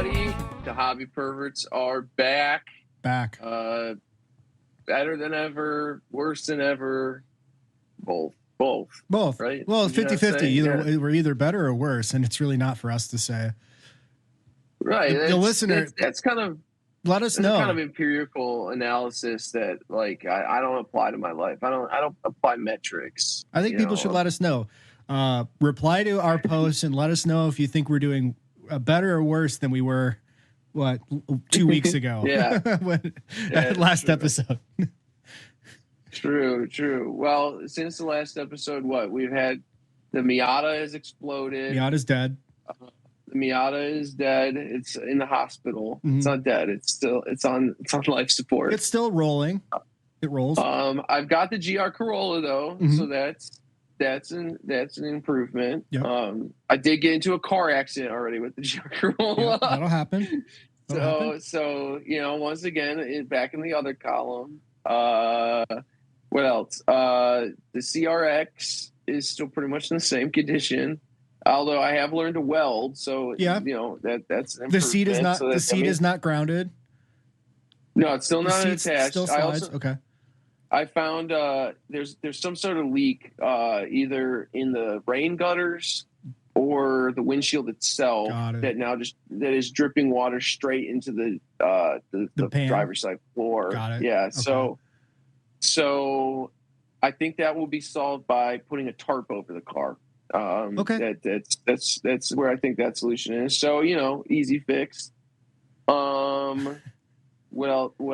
everybody. The Hobby Perverts are back. Better than ever, worse than ever. Both. Right? Well, 50-50. We're either better or worse, and it's really not for us to say. Right. The listener, that's kind of, let us know. Kind of empirical analysis that, like, I don't apply to my life. I don't apply metrics. I think people should let us know. Reply to our posts and let us know if you think we're doing better or worse than we were, 2 weeks ago? Yeah. Last true. episode. True. Well, since the last episode, we've had the Miata has exploded. Miata's dead. The Miata is dead. It's in the hospital. Mm-hmm. It's not dead. It's on life support. It's still rolling. It rolls. I've got the GR Corolla though, mm-hmm. So that's an improvement. Yep. I did get into a car accident already with the GR Corolla. Yeah, that'll happen. So once again, back in the other column. What else? The CRX is still pretty much in the same condition, although I have learned to weld. So that's an improvement. The seat is not. The seat is not grounded. No, it's still not attached. Still slides. Okay. I found there's some sort of leak either in the rain gutters or the windshield itself that is dripping water straight into the driver's side floor. Got it. Yeah. Okay. So I think that will be solved by putting a tarp over the car. Okay. That's where I think that solution is. So, easy fix. What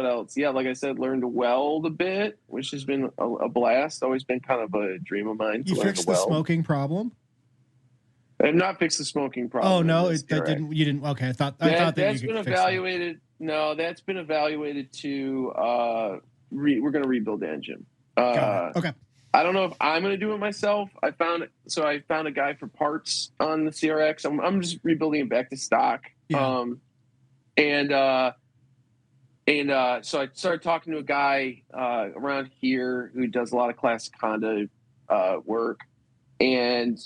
else? Yeah, like I said, learned to weld a bit, which has been a blast. Always been kind of a dream of mine. You fixed the smoking problem? I have not fixed the smoking problem. Oh no, you didn't. Okay, I thought that that's been evaluated. No, that's been evaluated to. We're going to rebuild the engine. Okay. I don't know if I'm going to do it myself. I found a guy for parts on the CRX. I'm just rebuilding it back to stock. Yeah. So I started talking to a guy around here who does a lot of classic Honda work. And,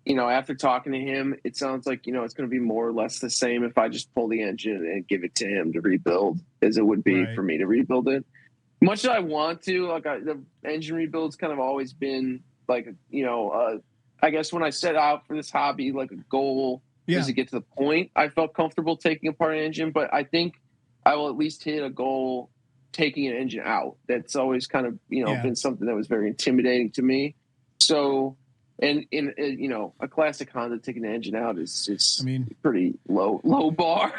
after talking to him, it sounds like, it's going to be more or less the same if I just pull the engine and give it to him to rebuild as it would be for me to rebuild it. Much as I want to, the engine rebuild's kind of always been like, I guess when I set out for this hobby, like a goal was to get to the point I felt comfortable taking apart an engine, but I think I will at least hit a goal taking an engine out. That's always kind of, been something that was very intimidating to me. So, and in a classic Honda taking an engine out is just pretty low bar.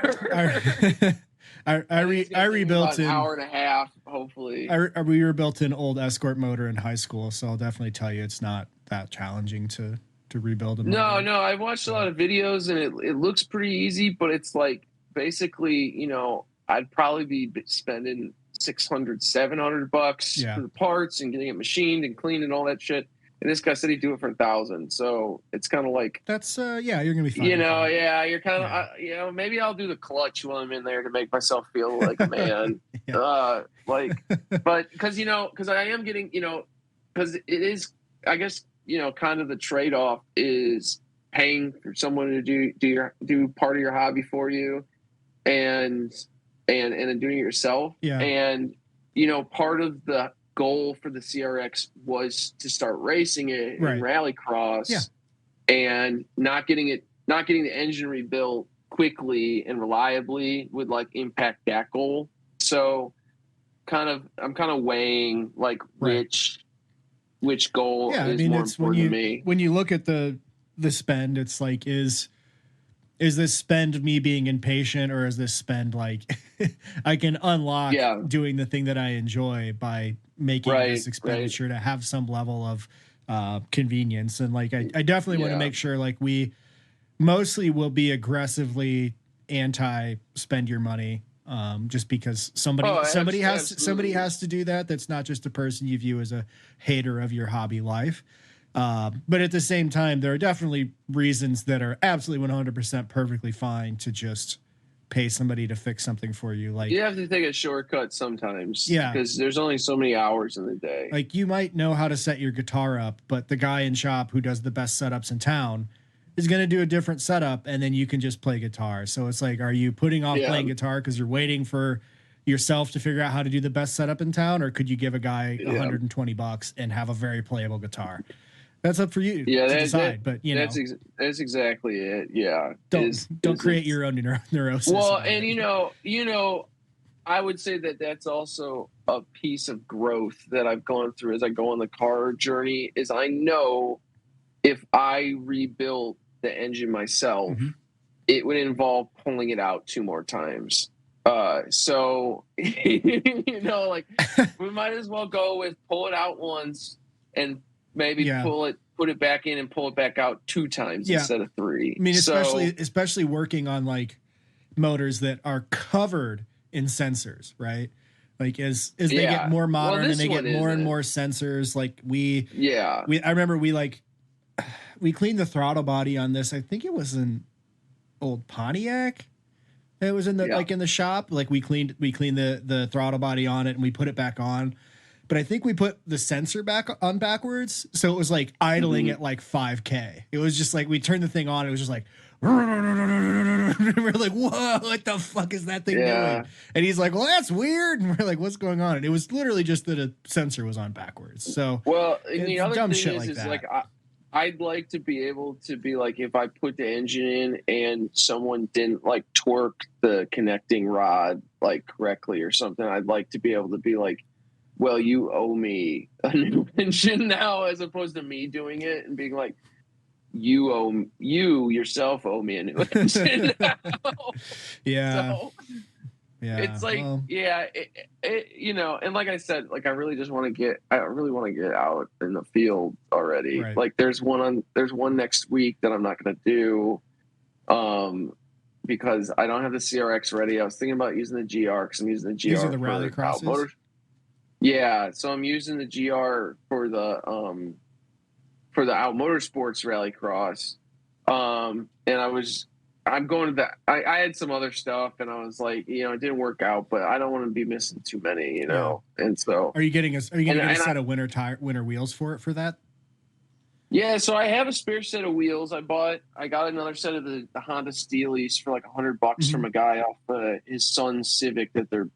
I rebuilt an hour and a half, hopefully. We rebuilt an old Escort motor in high school, so I'll definitely tell you it's not that challenging to rebuild a motor. No, I watched a lot of videos and it looks pretty easy, but it's like basically, I'd probably be spending $600-$700 for the parts and getting it machined and cleaned and all that shit. And this guy said he'd do it for $1,000. So it's kind of like that's you're gonna be fine. You're kind of maybe I'll do the clutch while I'm in there to make myself feel like a man. But because I am getting because it is, I guess, kind of the trade-off is paying for someone to do part of your hobby for you and then doing it yourself. Yeah. And part of the goal for the CRX was to start racing it in rallycross and not getting the engine rebuilt quickly and reliably would like impact that goal. So I'm kind of weighing like which goal is more important to me. When you look at the spend, it's like, is this spend me being impatient, or is this spend like I can unlock doing the thing that I enjoy by making this expenditure to have some level of convenience? And like I definitely want to make sure like we mostly will be aggressively anti spend your money, just because somebody has to do that. That's not just a person you view as a hater of your hobby life. But at the same time, there are definitely reasons that are absolutely 100% perfectly fine to just pay somebody to fix something for you. Like you have to take a shortcut sometimes. Yeah. Because there's only so many hours in the day. Like you might know how to set your guitar up, but the guy in shop who does the best setups in town is going to do a different setup, and then you can just play guitar. So it's like, are you putting off playing guitar because you're waiting for yourself to figure out how to do the best setup in town, or could you give a guy $120 and have a very playable guitar? That's up for you to decide. But that's exactly it. Yeah. Don't create your own neurosis. Well, and I would say that that's also a piece of growth that I've gone through as I go on the car journey. Is I know if I rebuilt the engine myself, it would involve pulling it out 2 more times. So like we might as well go with pull it out once and maybe put it back in and pull it back out 2 times instead of 3. I mean, especially working on like motors that are covered in sensors, right? Like as they get more modern and they get more and more sensors, like I remember we cleaned the throttle body on this. I think it was an old Pontiac. It was in the like in the shop. Like we cleaned the throttle body on it and we put it back on. But I think we put the sensor back on backwards, so it was like idling at like 5K. It was just like we turned the thing on. It was just like we're like, whoa, what the fuck is that thing doing? And he's like, well, that's weird. And we're like, what's going on? And it was literally just that a sensor was on backwards. So and the other thing is like I'd like to be able to be like, if I put the engine in and someone didn't like torque the connecting rod like correctly or something, I'd like to be able to be like, well, you owe me a new engine now, as opposed to me doing it and being like, you yourself owe me a new engine now. It's like, and like I said, like I really want to get out in the field already. Right. Like there's one next week that I'm not going to do, because I don't have the CRX ready. I was thinking about using the GR because I'm using the GR. These are the rally crosses. Yeah, so I'm using the GR for the Out Motorsports Rallycross, and I'm going to that. I had some other stuff, and I was like, it didn't work out, but I don't want to be missing too many, And so, are you getting a set of winter wheels for that? Yeah, so I have a spare set of wheels. I got another set of the Honda Steelies for like $100 from a guy off his son's Civic that they're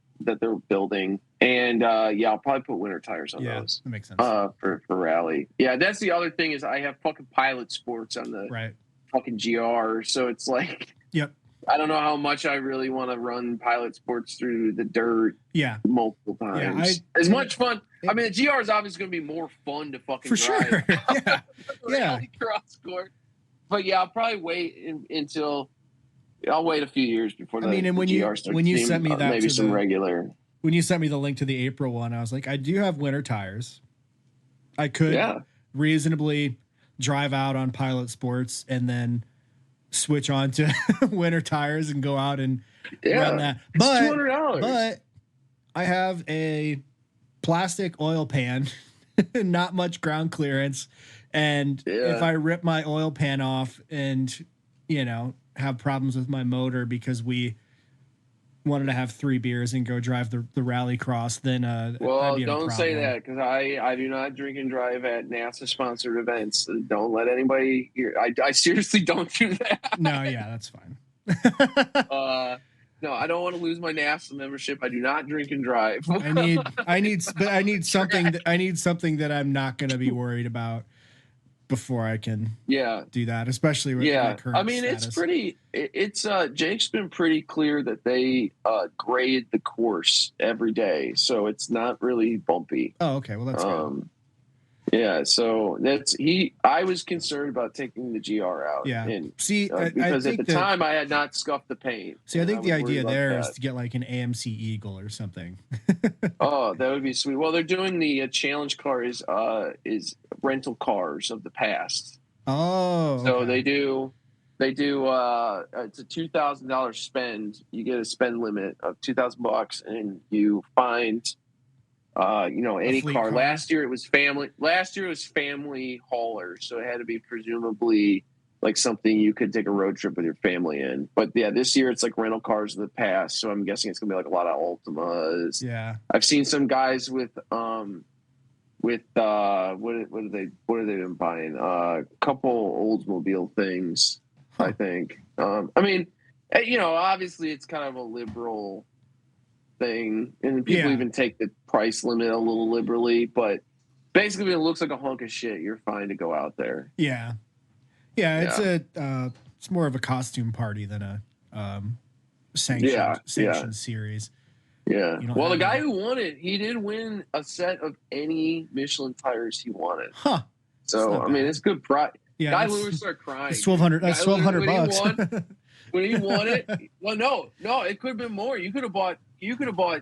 building. And I'll probably put winter tires on those. That makes sense. For rally. Yeah, that's the other thing is I have fucking Pilot Sports on the fucking GR. So it's like, I don't know how much I really want to run Pilot Sports through the dirt. Multiple times. As much fun. I mean, the GR is obviously going to be more fun to fucking for drive. Sure. Cross court. But I'll probably wait until. I'll wait a few years before when you sent me that maybe some regular. When you sent me the link to the April one, I was like, I do have winter tires. I could reasonably drive out on Pilot Sports and then switch on to winter tires and go out and run that. But it's $200. But I have a plastic oil pan, not much ground clearance, and if I rip my oil pan off and have problems with my motor because we wanted to have 3 beers and go drive the rally cross, then don't say that, because I do not drink and drive at NASA sponsored events. Don't let anybody hear. I seriously don't do that. No, that's fine. No, I don't want to lose my NASA membership. I do not drink and drive. I need something that I'm not going to be worried about before I can do that, especially with my current status. It's Jake's been pretty clear that they grade the course every day, so it's not really bumpy. Oh, okay. Well, that's good. So I was concerned about taking the GR out. Yeah. And, because at the time I had not scuffed the paint. See, I think the idea there is to get like an AMC Eagle or something. Oh, that would be sweet. Well, they're doing the challenge car is rental cars of the past. Oh. So okay. they do it's a $2,000 spend. You get a spend limit of $2,000 and you find any car. Last year it was family haulers, so it had to be presumably like something you could take a road trip with your family in. But this year it's like rental cars of the past, so I'm guessing it's gonna be like a lot of Ultimas. Yeah, I've seen some guys with with what have they been buying? A couple Oldsmobile things, I think. I mean, obviously it's kind of a liberal thing, and people even take the price limit a little liberally, but basically when it looks like a hunk of shit, you're fine to go out there. Yeah. It's more of a costume party than a sanctioned series. Yeah. Well, the guy who won it, he did win a set of any Michelin tires he wanted. Huh. So I mean, it's good price. Yeah, Guy literally started crying. It's $1,200. That's $1,200. When he won it, well, no, it could have been more. You could have bought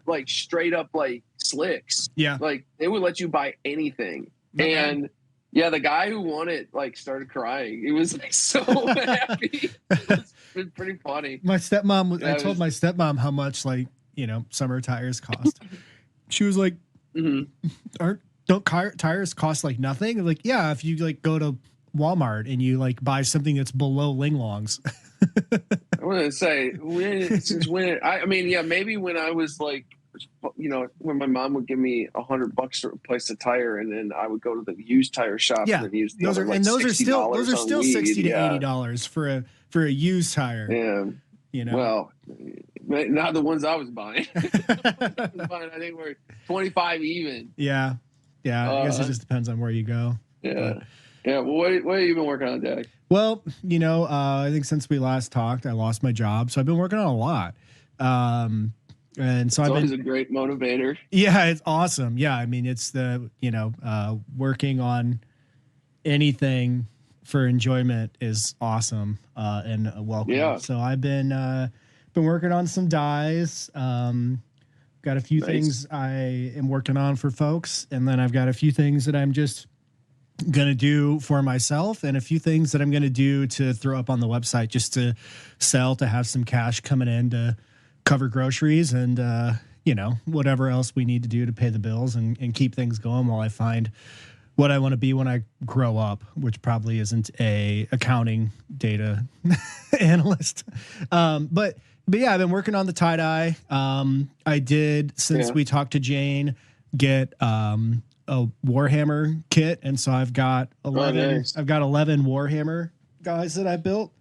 like straight up like slicks. Yeah. Like they would let you buy anything. Okay. And yeah, the guy who won it like started crying. He was like so happy. It was pretty funny. My stepmom I told my stepmom how much summer tires cost. She was like, don't tires cost like nothing? I'm like, yeah, if you like go to Walmart and you like buy something that's below Ling Longs. I want to say maybe when I was like, when my mom would give me $100 to replace a tire, and then I would go to the used tire shop and use those are still $60 to $80 for a used tire. Yeah. Well, not the ones I was buying. I think we're 25 even. Yeah. I guess it just depends on where you go. Yeah. But, yeah. Well, what have you been working on, Jack? Well, I think since we last talked, I lost my job, so I've been working on a lot. And so I've been always a great motivator. Yeah, it's awesome. Yeah, I mean, it's the working on anything for enjoyment is awesome and welcome. Yeah. So I've been working on some dyes. Got a few things I am working on for folks, and then I've got a few things that I'm just gonna do for myself, and a few things that I'm gonna do to throw up on the website just to sell, to have some cash coming in to cover groceries and whatever else we need to do to pay the bills and keep things going while I find what I want to be when I grow up, which probably isn't a accounting data analyst. But yeah, I've been working on the tie-dye. I did, since we talked to Jane, get a Warhammer kit, and so I've got 11 Warhammer guys that I built.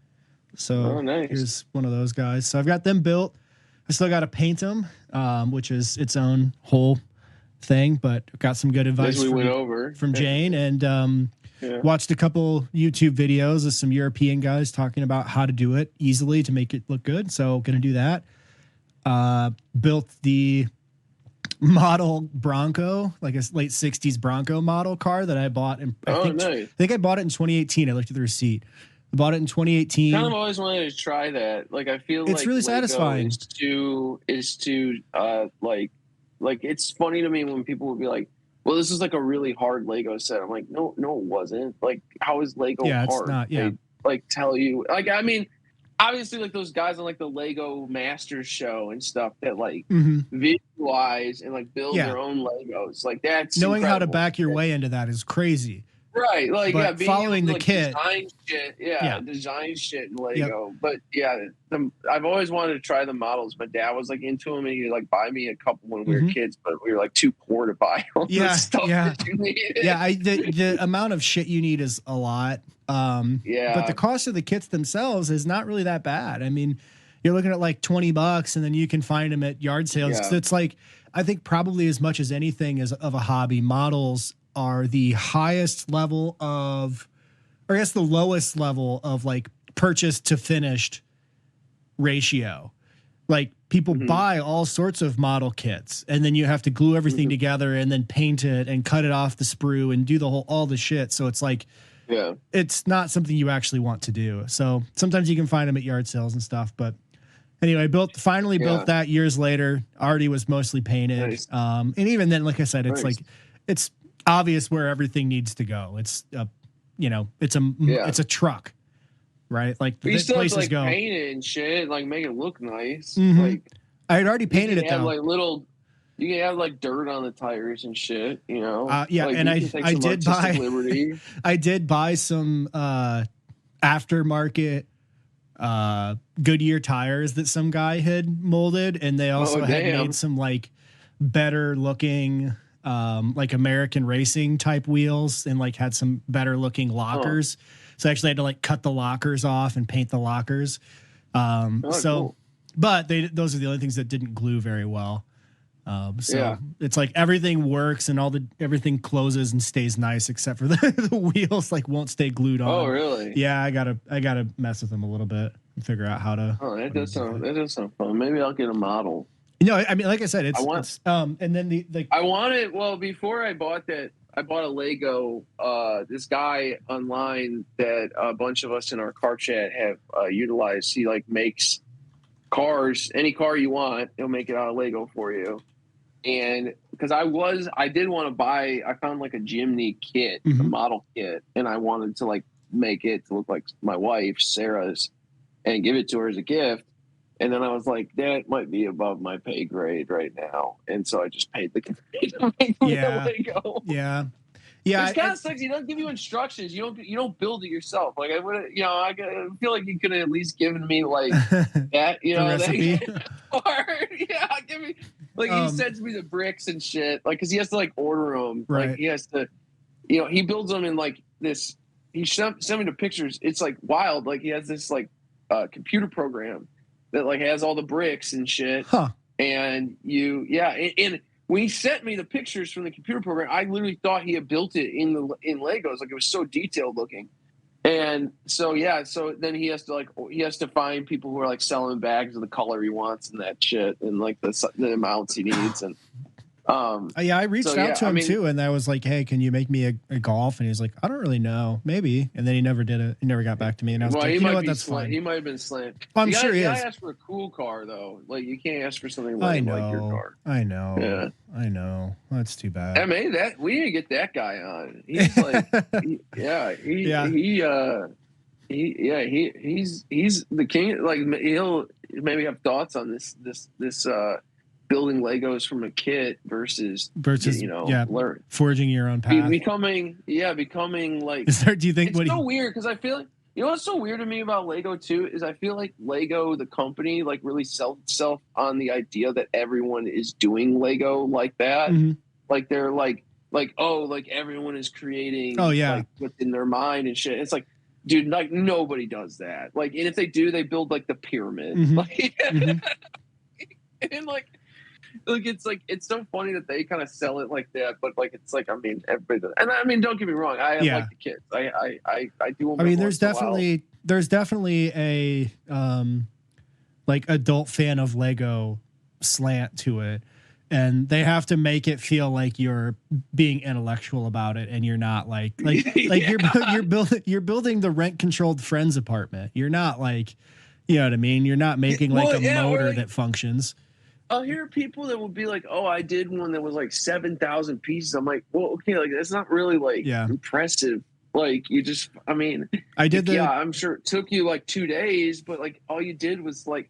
So here's one of those guys. So I've got them built. I still got to paint them, which is its own whole thing, but got some good advice from Jane, and watched a couple YouTube videos of some European guys talking about how to do it easily to make it look good. So going to do that. Built the model Bronco, like a late 60s Bronco model car that I bought. I think I bought it in 2018. I looked at the receipt. I bought it in 2018. Kind of always wanted to try that. Like, I feel it's really satisfying. It's funny to me when people would be like, well, this is like a really hard Lego set. I'm like, no, it wasn't. Like, how is Lego hard? It's not. Yeah. They tell you, like, I mean, obviously, like those guys on like the Lego Masters show and stuff that like visualize and like build their own Legos. Like, that's knowing how to back your way into that is crazy. Right, like but following the kit, design shit in Lego. But I've always wanted to try the models. My dad was like into them, and he'd like buy me a couple when we were kids, but we were like too poor to buy all the stuff that you needed. Yeah, the amount of shit you need is a lot. But the cost of the kits themselves is not really that bad. I mean, you're looking at like $20, and then you can find them at yard sales. So it's like, I think probably as much as anything of a hobby, models are the highest level of, or I guess the lowest level of like purchase to finished ratio. Like people buy all sorts of model kits, and then you have to glue everything together and then paint it and cut it off the sprue and do all the shit. So it's like, it's not something you actually want to do. So sometimes you can find them at yard sales and stuff. But anyway, finally built that years later. Already was mostly painted. Nice. And even then, like I said, it's like, it's obvious where everything needs to go. It's it's a truck, right? Like the places have to, like, go paint it and shit, like make it look nice. Like I had already painted it though. Like you can have like dirt on the tires and shit, Like, and I did buy some aftermarket Goodyear tires that some guy had molded, and they also had made some like better looking like American racing type wheels and like had some better looking lockers. So I actually had to like cut the lockers off and paint the lockers. Cool. But those are the only things that didn't glue very well. It's like everything works and everything closes and stays nice except for the wheels like won't stay glued on. Oh, really? Yeah, I gotta mess with them a little bit and figure out how to. Oh, that does sound fun. Maybe I'll get a model. No, I mean, like I said, and then the I wanted. Well, before I bought that, I bought a Lego. This guy online that a bunch of us in our car chat have utilized. He like makes cars, any car you want, he'll make it out of Lego for you. And because I did want to buy, I found like a Jimny kit, a model kit, and I wanted to like make it to look like my wife, Sarah's, and give it to her as a gift. And then I was like, that might be above my pay grade right now. And so I just paid the company to make me a Lego. Yeah. Yeah. It's kind of sucks. He doesn't give you instructions. You don't build it yourself. Like I would, I feel like you could have at least given me like that, that part. Yeah. Give me, like he sends me the bricks and shit. Like, cause he has to like order them. Right. Like he has to, he builds them in like this, he sent me the pictures. It's like wild. Like he has this like computer program that like has all the bricks and shit. Huh. And and when he sent me the pictures from the computer program, I literally thought he had built it in Legos. Like it was so detailed looking. And so so then he has to find people who are like selling bags of the color he wants and that shit and like the amounts he needs. And I reached out to him too, and I was like, "Hey, can you make me a golf?" And he was like, "I don't really know, maybe." And then he never did it. He never got back to me, and I was like, "You know what? That's fine." He might have been slammed. I'm sure he is. You gotta ask for a cool car though. Like you can't ask for something like your car. I know. Yeah. I know. That's too bad. I mean, we didn't get that guy on. He's like, he's the king. Like he'll maybe have thoughts on this building Legos from a kit versus forging your own path, becoming like. Do you think it's so weird because I feel like what's so weird to me about Lego too is I feel like Lego the company like really sells itself on the idea that everyone is doing Lego like that, like they're like everyone is creating like within their mind and shit. It's like, dude, like nobody does that. Like, and if they do, they build like the pyramid, like, and like it's so funny that they kind of sell it like that, but like it's like everybody does. And I mean, don't get me wrong, I like the kids. I do. I mean, there's definitely a like adult fan of Lego slant to it, and they have to make it feel like you're being intellectual about it, and you're not like you're building the rent controlled friends apartment. You're not like, you know what I mean. You're not making like a motor that functions. I'll hear people that will be like, "Oh, I did one that was like 7,000 pieces." I'm like, "Well, okay, like that's not really like impressive. Like you just, I mean, I did I'm sure it took you like 2 days, but like all you did was like,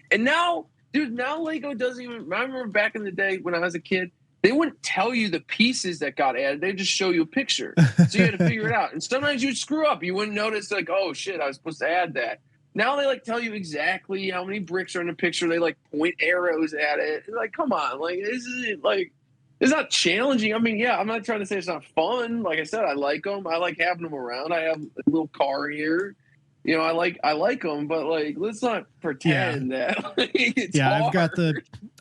and now, dude, now Lego doesn't even. I remember back in the day when I was a kid, they wouldn't tell you the pieces that got added. They just show you a picture, so you had to figure it out. And sometimes you'd screw up. You wouldn't notice, like, oh shit, I was supposed to add that. Now they like tell you exactly how many bricks are in the picture. They like point arrows at it. It's like, come on, like this is like it's not challenging. I mean, I'm not trying to say it's not fun. Like I said, I like them. I like having them around. I have a little car here. I like them, but like let's not pretend that like, it's hard.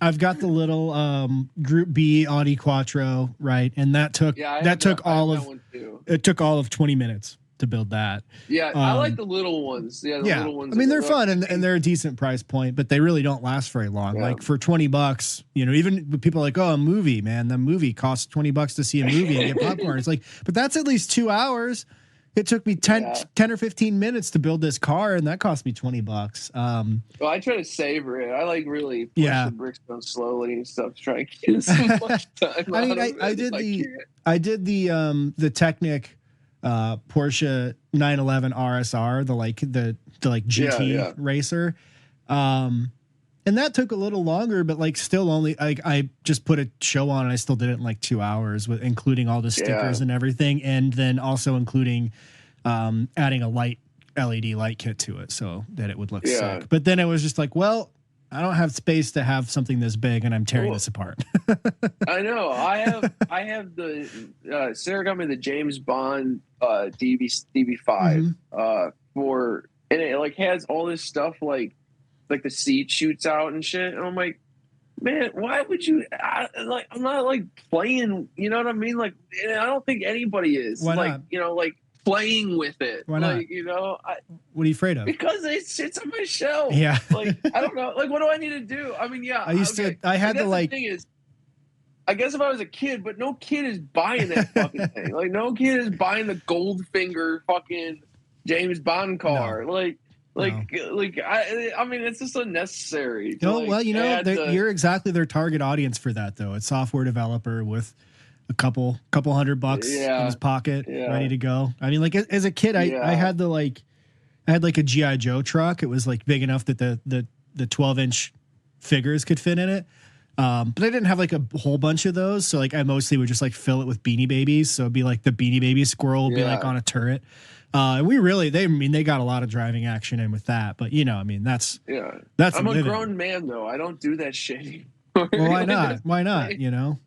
I've got the little Group B Audi Quattro, right, and that took all of 20 minutes to build that. I like the little ones. Little ones. I mean, they're fun and they're a decent price point, but they really don't last very long. Like for $20, even people are like, oh, a movie, man, the movie costs $20 to see a movie and get popcorn. It's like, but that's at least 2 hours. It took me 10 or 15 minutes to build this car, and that cost me $20. Well, I try to savor it. I like really push the bricks down slowly and stuff to try and get as much time. I mean, I did the Technic Porsche 911 RSR, the GT racer, and that took a little longer, but like still only I just put a show on and I still did it in like 2 hours with including all the stickers and everything, and then also including adding a LED light kit to it so that it would look sick. But then it was just like, well, I don't have space to have something this big, and I'm tearing this apart. I know. I have the Sarah got me the James Bond DB5 for, and it like has all this stuff like the seat shoots out and shit. And I'm like, man, why would you? I'm not like playing. You know what I mean? Like, I don't think anybody is. Why like, not? you know, like playing with it. Why not? Like, you know, what are you afraid of? Because it sits on my shelf. Yeah. Like, I don't know. Like, what do I need to do? I mean, yeah. I had to like. The thing is, I guess if I was a kid, but no kid is buying that fucking thing. Like, no kid is buying the Goldfinger fucking James Bond car. No. I mean, it's just unnecessary. You're exactly their target audience for that, though. A software developer with a couple $100 in his pocket, ready to go. I mean, like as a kid, I had a GI Joe truck. It was like big enough that the 12-inch figures could fit in it. But I didn't have like a whole bunch of those, so like I mostly would just like fill it with Beanie Babies. So it'd be like the Beanie Baby squirrel would be like on a turret. And they got a lot of driving action in with that. But you know, I mean, that's I'm a grown man though. I don't do that shit anymore. Well, why not? Why not? You know.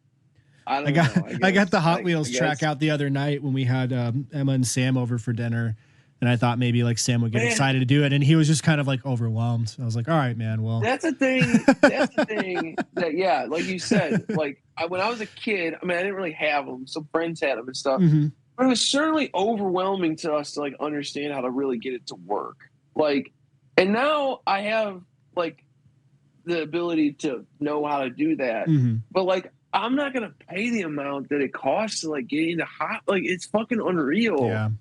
I got the Hot Wheels track out the other night when we had Emma and Sam over for dinner. And I thought maybe like Sam would get excited to do it, and he was just kind of like overwhelmed. I was like, "All right, man. Well, that's the thing. That's the thing. That like you said, like when I was a kid, I mean, I didn't really have them. Some friends had them and stuff, but it was certainly overwhelming to us to like understand how to really get it to work. Like, and now I have like the ability to know how to do that, but like I'm not gonna pay the amount that it costs to like get into like it's fucking unreal. Yeah.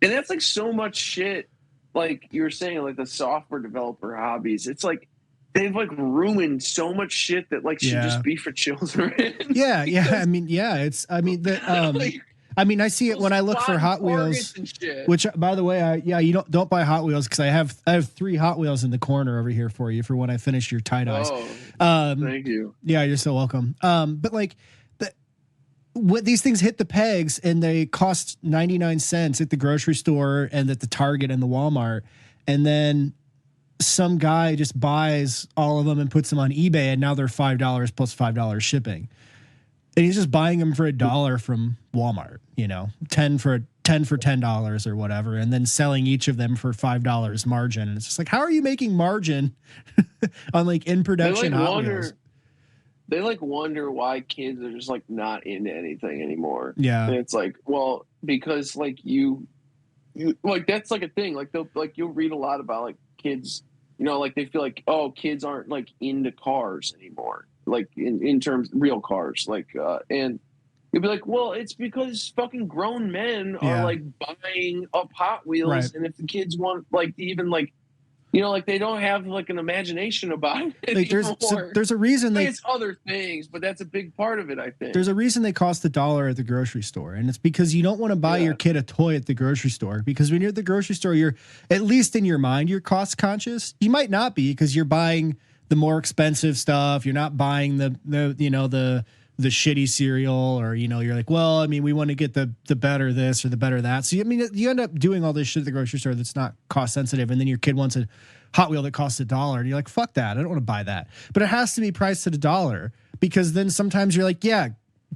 And that's like so much shit, like you were saying, like the software developer hobbies. It's like they've like ruined so much shit that like should just be for children. Yeah. I mean, I see it when I look for Hot Wheels, which by the way, you don't buy Hot Wheels because I have 3 Hot Wheels in the corner over here for you for when I finish your tie-dyes. Thank you. Yeah, you're so welcome. But like, what these things hit the pegs and they cost 99 cents at the grocery store and at the Target and the Walmart. And then some guy just buys all of them and puts them on eBay. And now they're $5 plus $5 shipping. And he's just buying them for $1 from Walmart, you know, 10 for $10 or whatever. And then selling each of them for $5 margin. And it's just like, how are you making margin on like in production Hot Wheels? They like wonder why kids are just like not into anything anymore. Yeah. And it's like, well, because like you like, that's like a thing. Like you'll read a lot about like kids, you know, like they feel like, oh, kids aren't like into cars anymore. Like in terms of real cars. Like, and you'll be like, well, it's because fucking grown men are like buying up Hot Wheels. Right. And if the kids want like even like, you know, like they don't have like an imagination about it. Like there's a reason it's other things, but that's a big part of it, I think. There's a reason they cost $1 at the grocery store, and it's because you don't want to buy your kid a toy at the grocery store, because when you're at the grocery store, you're, at least in your mind, you're cost conscious. You might not be because you're buying the more expensive stuff. You're not buying the shitty cereal, or you know, you're like, well, I mean, we want to get the better this or the better that. So I mean, you end up doing all this shit at the grocery store that's not cost sensitive, and then your kid wants a Hot Wheel that costs $1, and you're like, fuck that, I don't want to buy that. But it has to be priced at $1, because then sometimes you're like, yeah,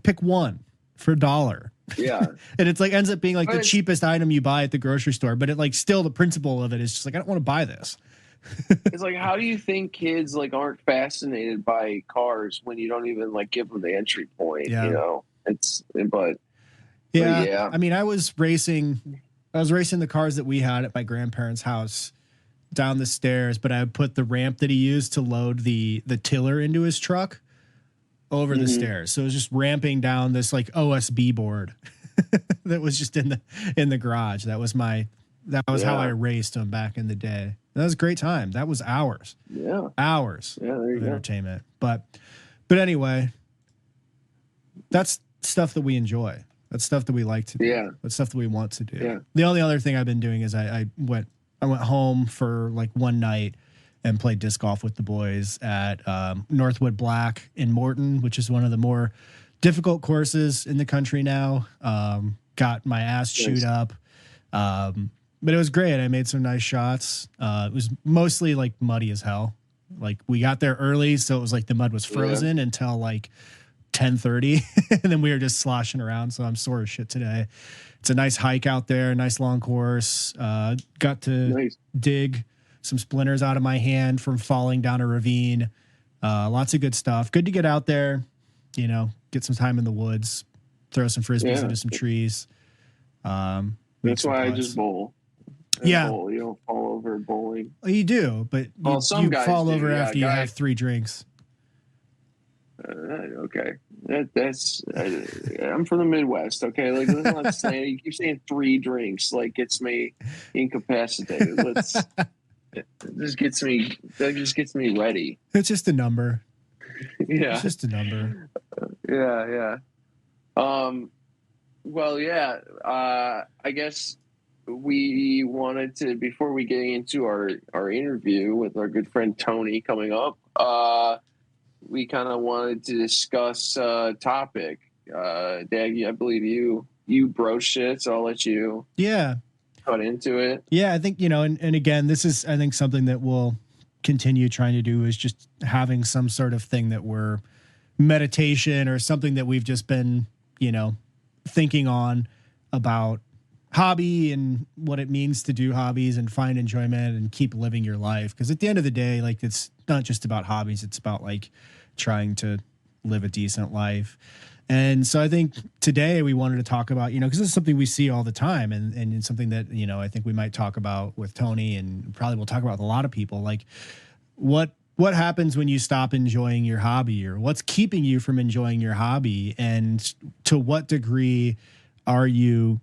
pick one for $1. Yeah. And it's like ends up being like the cheapest item you buy at the grocery store, but it like still the principle of it is just like, I don't want to buy this. It's like, how do you think kids like aren't fascinated by cars when you don't even like give them the entry point? You know, but I mean, I was racing the cars that we had at my grandparents' house down the stairs, but I would put the ramp that he used to load the tiller into his truck over the stairs. So it was just ramping down this like OSB board that was just in the garage. That was how I raced him back in the day. That was a great time. That was hours. Yeah. Hours of entertainment. But anyway, that's stuff that we enjoy. That's stuff that we like to do. Yeah. That's stuff that we want to do. Yeah. The only other thing I've been doing is I went home for like one night and played disc golf with the boys at Northwood Black in Morton, which is one of the more difficult courses in the country now. Got my ass chewed up. But it was great. I made some nice shots. It was mostly like muddy as hell. Like we got there early, so it was like the mud was frozen until like 10:30, and then we were just sloshing around. So I'm sore as shit today. It's a nice hike out there, nice long course. Got to dig some splinters out of my hand from falling down a ravine. Lots of good stuff. Good to get out there, you know, get some time in the woods, throw some frisbees into some trees. That's why I just bowl. Bowl. You don't fall over bowling. Well, you do, but you fall over after you have 3 drinks. Okay. That's I'm from the Midwest. Okay, like let's not say you keep saying 3 drinks, like gets me incapacitated. That just gets me ready. It's just a number. Yeah, it's just a number. Yeah. Well, yeah. I guess we wanted to, before we get into our interview with our good friend Tony coming up, we kind of wanted to discuss a topic. Daggy, I believe you broached it, so I'll let you cut into it. Yeah, I think, you know, and again, this is, I think, something that we'll continue trying to do, is just having some sort of thing that we're meditation or something that we've just been, you know, thinking on about hobby and what it means to do hobbies and find enjoyment and keep living your life. Because at the end of the day, like, it's not just about hobbies, it's about like trying to live a decent life. And so I think today we wanted to talk about, you know, because this is something we see all the time, and it's something that, you know, I think we might talk about with Tony, and probably we'll talk about with a lot of people, like what happens when you stop enjoying your hobby, or what's keeping you from enjoying your hobby, and to what degree are you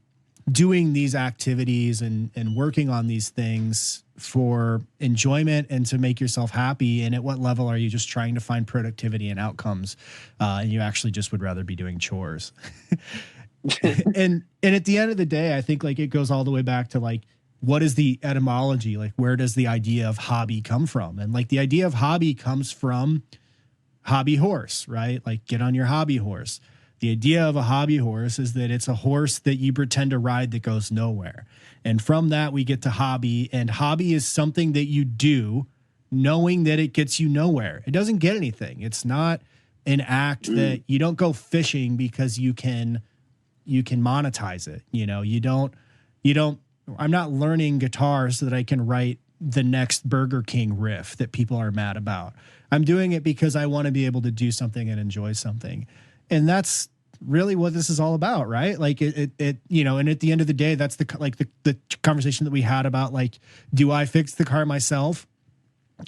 doing these activities and working on these things for enjoyment and to make yourself happy, and at what level are you just trying to find productivity and outcomes, and you actually just would rather be doing chores. and at the end of the day, I think, like, it goes all the way back to, like, what is the etymology? Like, where does the idea of hobby come from? And like, the idea of hobby comes from hobby horse, right? Like, get on your hobby horse. The idea of a hobby horse is that it's a horse that you pretend to ride that goes nowhere. And from that, we get to hobby. And hobby is something that you do knowing that it gets you nowhere. It doesn't get anything. It's not an act that you don't go fishing because you can monetize it. You know, you don't, I'm not learning guitar so that I can write the next Burger King riff that people are mad about. I'm doing it because I want to be able to do something and enjoy something. And that's really what this is all about, right? Like it, you know, and at the end of the day, that's the conversation that we had about, like, do I fix the car myself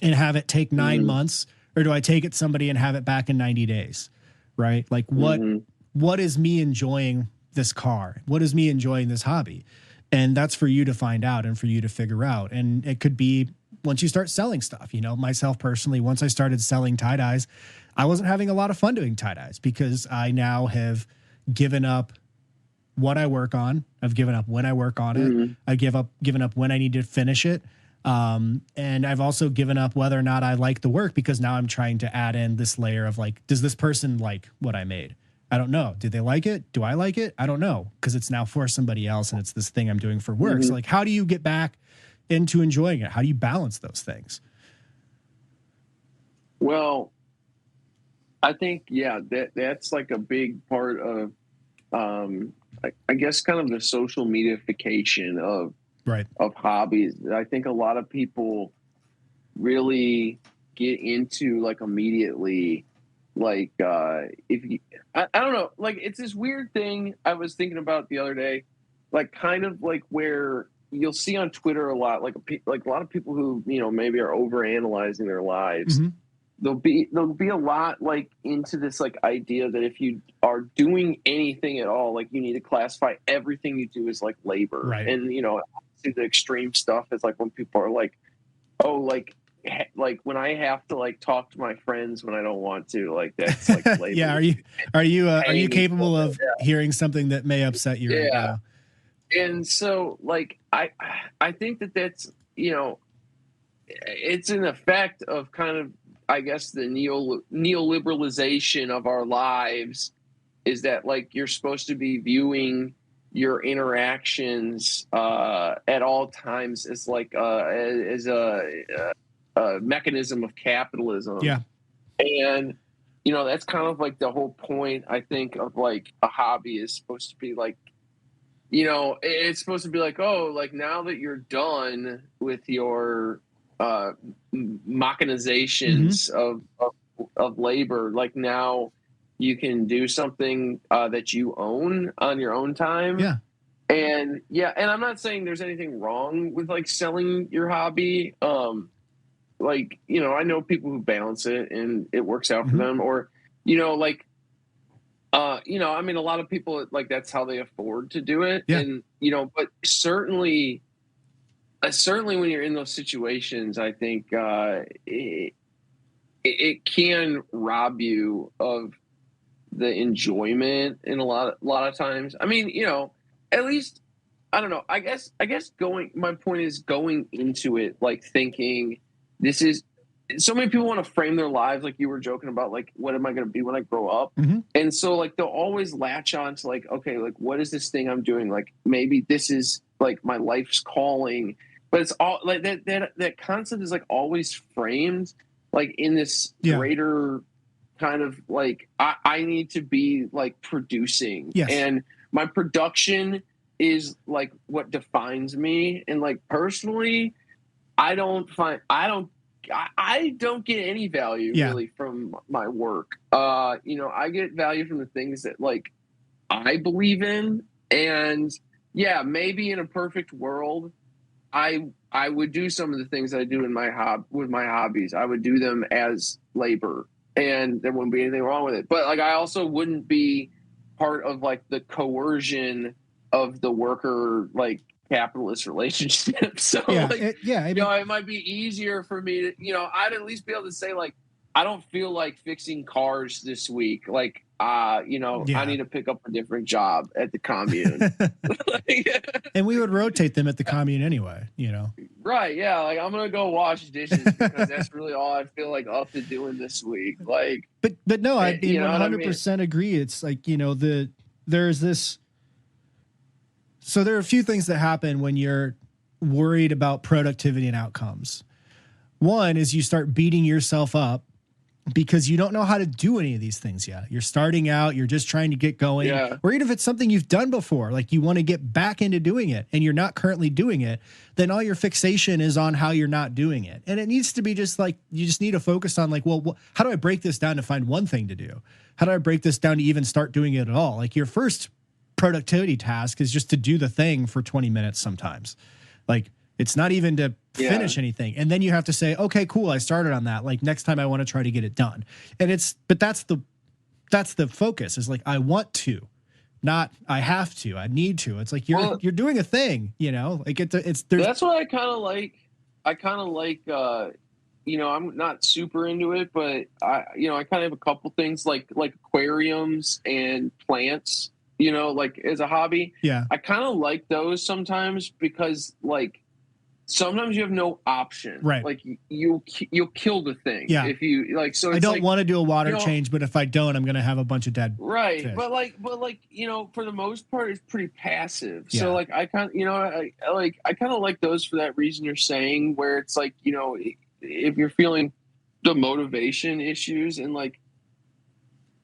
and have it take 9 months, or do I take it to somebody and have it back in 90 days? Right? Like, what is me enjoying this car? What is me enjoying this hobby? And that's for you to find out and for you to figure out. And it could be once you start selling stuff, you know, myself personally, once I started selling tie-dyes, I wasn't having a lot of fun doing tie-dyes because I now have given up what I work on. I've given up when I work on it. I've given up when I need to finish it. And I've also given up whether or not I like the work, because now I'm trying to add in this layer of, like, does this person like what I made? I don't know. Do they like it? Do I like it? I don't know, because it's now for somebody else and it's this thing I'm doing for work. So, like, how do you get back into enjoying it? How do you balance those things? Well, I think, that's like a big part of, I guess, kind of the social mediaification of hobbies. I think a lot of people really get into, like, immediately, like, if you, I don't know, like, it's this weird thing I was thinking about the other day, like, kind of like where you'll see on Twitter a lot, like a lot of people who, you know, maybe are overanalyzing their lives. There'll be a lot, like, into this, like, idea that if you are doing anything at all, like, you need to classify everything you do as, like, labor. Right. And, you know, the extreme stuff is, like, when people are like, oh, like when I have to, like, talk to my friends when I don't want to, like, that's like labor. Yeah. Are you capable of hearing something that may upset you right now? And so, like, I think that's, you know, it's an effect of kind of, I guess, the neoliberalization of our lives, is that, like, you're supposed to be viewing your interactions at all times as, like, as a mechanism of capitalism. Yeah. And, you know, that's kind of like the whole point, I think, of like a hobby is supposed to be like, you know, it's supposed to be like, oh, like now that you're done with your mechanizations of labor, like now you can do something that you own on your own time. Yeah. And I'm not saying there's anything wrong with like selling your hobby. Like, you know, I know people who balance it and it works out for them, or, you know, like, you know, I mean, a lot of people like that's how they afford to do it. Yeah. And, you know, but certainly when you're in those situations, I think it can rob you of the enjoyment in a lot of times. I mean, you know, at least, I don't know, I guess my point is going into it, like thinking this is, so many people want to frame their lives like you were joking about, like, what am I going to be when I grow up? And so like they'll always latch on to like, okay, like what is this thing I'm doing? Like maybe this is like my life's calling, but it's all like that concept is like always framed like in this greater kind of like I need to be like producing, and my production is like what defines me. And like personally, I don't get any value really from my work. You know, I get value from the things that like I believe in. And yeah, maybe in a perfect world, I would do some of the things I do in with my hobbies. I would do them as labor, and there wouldn't be anything wrong with it. But like, I also wouldn't be part of like the coercion of the worker like capitalist relationship. So you know, it might be easier for me to, you know, I'd at least be able to say like, I don't feel like fixing cars this week. Like, you know, I need to pick up a different job at the commune. And we would rotate them at the commune anyway, you know? Right. Yeah. Like I'm going to go wash dishes because that's really all I feel like up to doing this week. Like, but no, I 100% agree. It's like, you know, there's this, so there are a few things that happen when you're worried about productivity and outcomes. One is you start beating yourself up because you don't know how to do any of these things yet. You're starting out, you're just trying to get going. Or even if it's something you've done before, like you want to get back into doing it and you're not currently doing it, then all your fixation is on how you're not doing it. And it needs to be just like, you just need to focus on like, well, how do I break this down to find one thing to do? How do I break this down to even start doing it at all? Like your first productivity task is just to do the thing for 20 minutes sometimes. Like it's not even to finish anything. And then you have to say, okay, cool, I started on that. Like next time I want to try to get it done. And but that's the focus is like, I want to, not I have to, I need to. It's like you're doing a thing, you know, like that's what I kind of like. You know, I'm not super into it, but I kind of have a couple things like aquariums and plants, you know, like as a hobby. Yeah. I kind of like those sometimes because like sometimes you have no option. Right. Like you'll kill the thing. Yeah. If you like, so it's I don't want to do a water change, but if I don't, I'm going to have a bunch of dead fish. But like, you know, for the most part, it's pretty passive. Yeah. So like, I kind of, you know, I kind of like those for that reason you're saying, where it's like, you know, if you're feeling the motivation issues and like,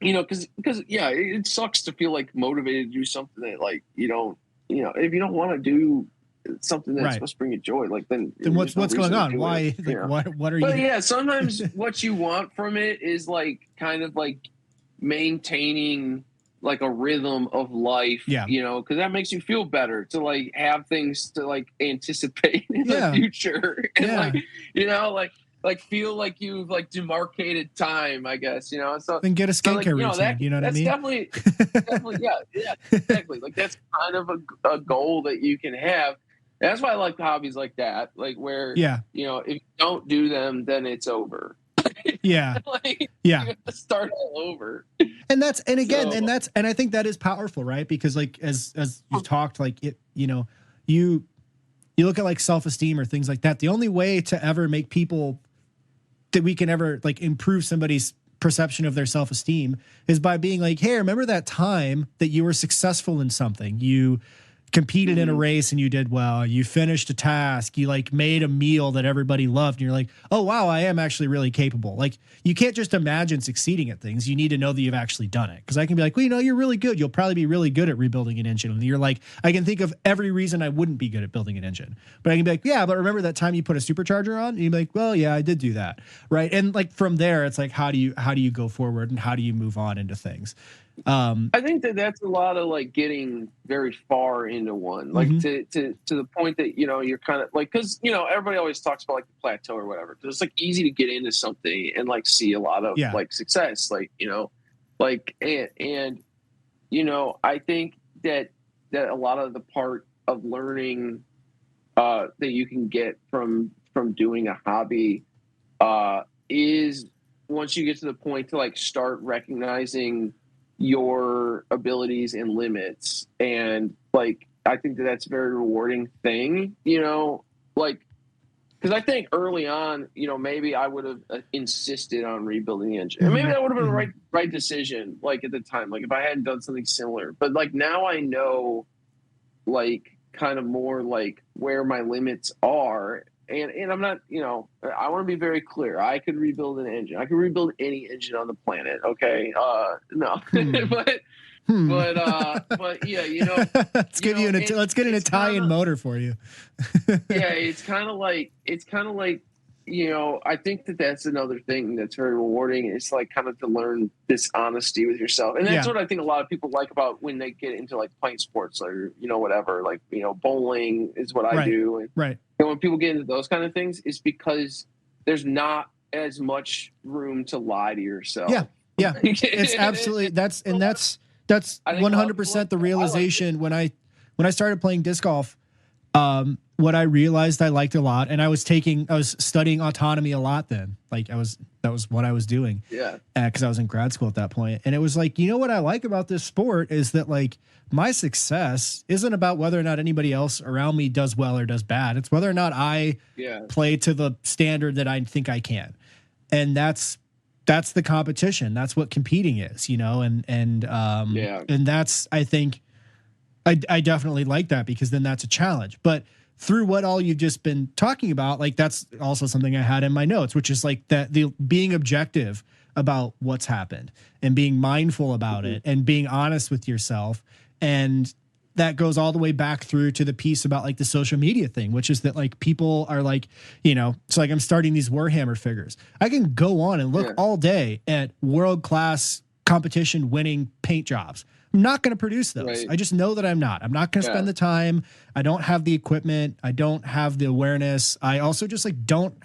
you know, because yeah, it sucks to feel like motivated to do something that like you don't, you know, if you don't want to do something that's supposed to bring you joy, like then what's going on? Why? Like, what are you? But yeah, sometimes what you want from it is like kind of like maintaining like a rhythm of life, you know, because that makes you feel better to like have things to like anticipate in the future, and like, you know, like feel like you've like demarcated time, I guess, you know. So then get a skincare routine. You know what I mean? Definitely, yeah, exactly. Like that's kind of a goal that you can have. And that's why I like hobbies like that, like where you know, if you don't do them, then it's over. Like, you have to start all over. And I think that is powerful, right? Because like as you've talked, like it, you know, you look at like self-esteem or things like that. The only way to ever make people that we can ever like improve somebody's perception of their self-esteem is by being like, hey, remember that time that you were successful in something? You competed in a race and you did well, you finished a task, you like made a meal that everybody loved, and you're like, oh wow, I am actually really capable. Like, you can't just imagine succeeding at things. You need to know that you've actually done it. Because I can be like, well, you know, you're really good, you'll probably be really good at rebuilding an engine. And you're like, I can think of every reason I wouldn't be good at building an engine, but I can be like, yeah, but remember that time you put a supercharger on? And you'd be like, well, yeah, I did do that, right? And like from there, it's like, how do you go forward and how do you move on into things? I think that's a lot of like getting very far into one, like to the point that, you know, you're kind of like, because, you know, everybody always talks about like the plateau or whatever. It's like easy to get into something and like see a lot of like success, like, you know, like and you know, I think that a lot of the part of learning that you can get from doing a hobby is once you get to the point to like start recognizing your abilities and limits. And like, I think that's a very rewarding thing, you know, like, because I think early on, you know, maybe I would have insisted on rebuilding the engine, and maybe that would have been the right decision, like at the time, like if I hadn't done something similar. But like now I know, like, kind of more like where my limits are. And I'm not, you know, I want to be very clear. I could rebuild an engine. I could rebuild any engine on the planet. Okay. No, but yeah, you know, let's get an Italian motor for you. Yeah. It's kind of like, you know, I think that's another thing that's very rewarding. It's like kind of to learn this honesty with yourself. And that's what I think a lot of people like about when they get into like playing sports or, you know, whatever, like, you know, bowling is what I do. And, and when people get into those kind of things, it's because there's not as much room to lie to yourself. Yeah. Yeah. It's absolutely, that's 100% the realization when I started playing disc golf. What I realized I liked a lot, and I was studying autonomy a lot then. Like that was what I was doing. Yeah. Cause I was in grad school at that point. And it was like, you know what I like about this sport is that like my success isn't about whether or not anybody else around me does well or does bad. It's whether or not I play to the standard that I think I can. And that's the competition. That's what competing is, you know? And that's, I think I definitely like that because then that's a challenge. But through what all you've just been talking about, like that's also something I had in my notes, which is like that the being objective about what's happened and being mindful about it and being honest with yourself. And that goes all the way back through to the piece about like the social media thing, which is that like people are like, you know, it's like I'm starting these Warhammer figures. I can go on and look all day at world-class competition winning paint jobs. I'm not going to produce those. Right. I just know that I'm not going to spend the time. I don't have the equipment. I don't have the awareness. I also just like I don't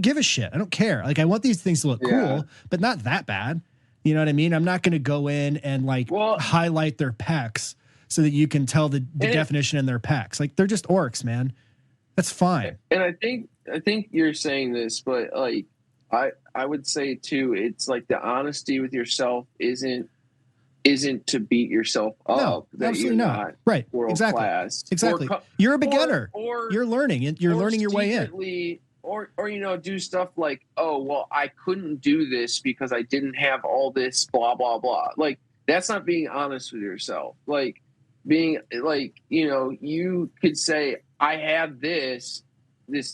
give a shit. I don't care. Like I want these things to look cool, but not that bad. You know what I mean? I'm not going to go in and like highlight their pecs so that you can tell the definition in their pecs. Like they're just orcs, man. That's fine. And I think you're saying this, but like I would say too, it's like the honesty with yourself isn't to beat yourself up. No, that absolutely you're not. Right. World class. Exactly. You're a beginner. Or you're learning. You're learning your way in. Or you know, do stuff like, oh well, I couldn't do this because I didn't have all this blah blah blah. Like that's not being honest with yourself. Like being like, you know, you could say I have this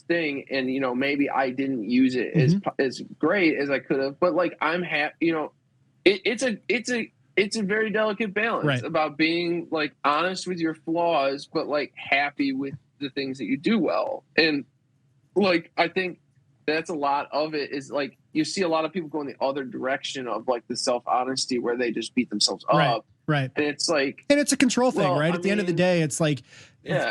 thing, and you know maybe I didn't use it as great as I could have, but like I'm happy. You know, it's a very delicate balance about being like honest with your flaws, but like happy with the things that you do well. And like, I think that's a lot of it is like, you see a lot of people going the other direction of like the self-honesty where they just beat themselves up. Right. And it's like, and it's a control thing, right? At the end of the day, it's like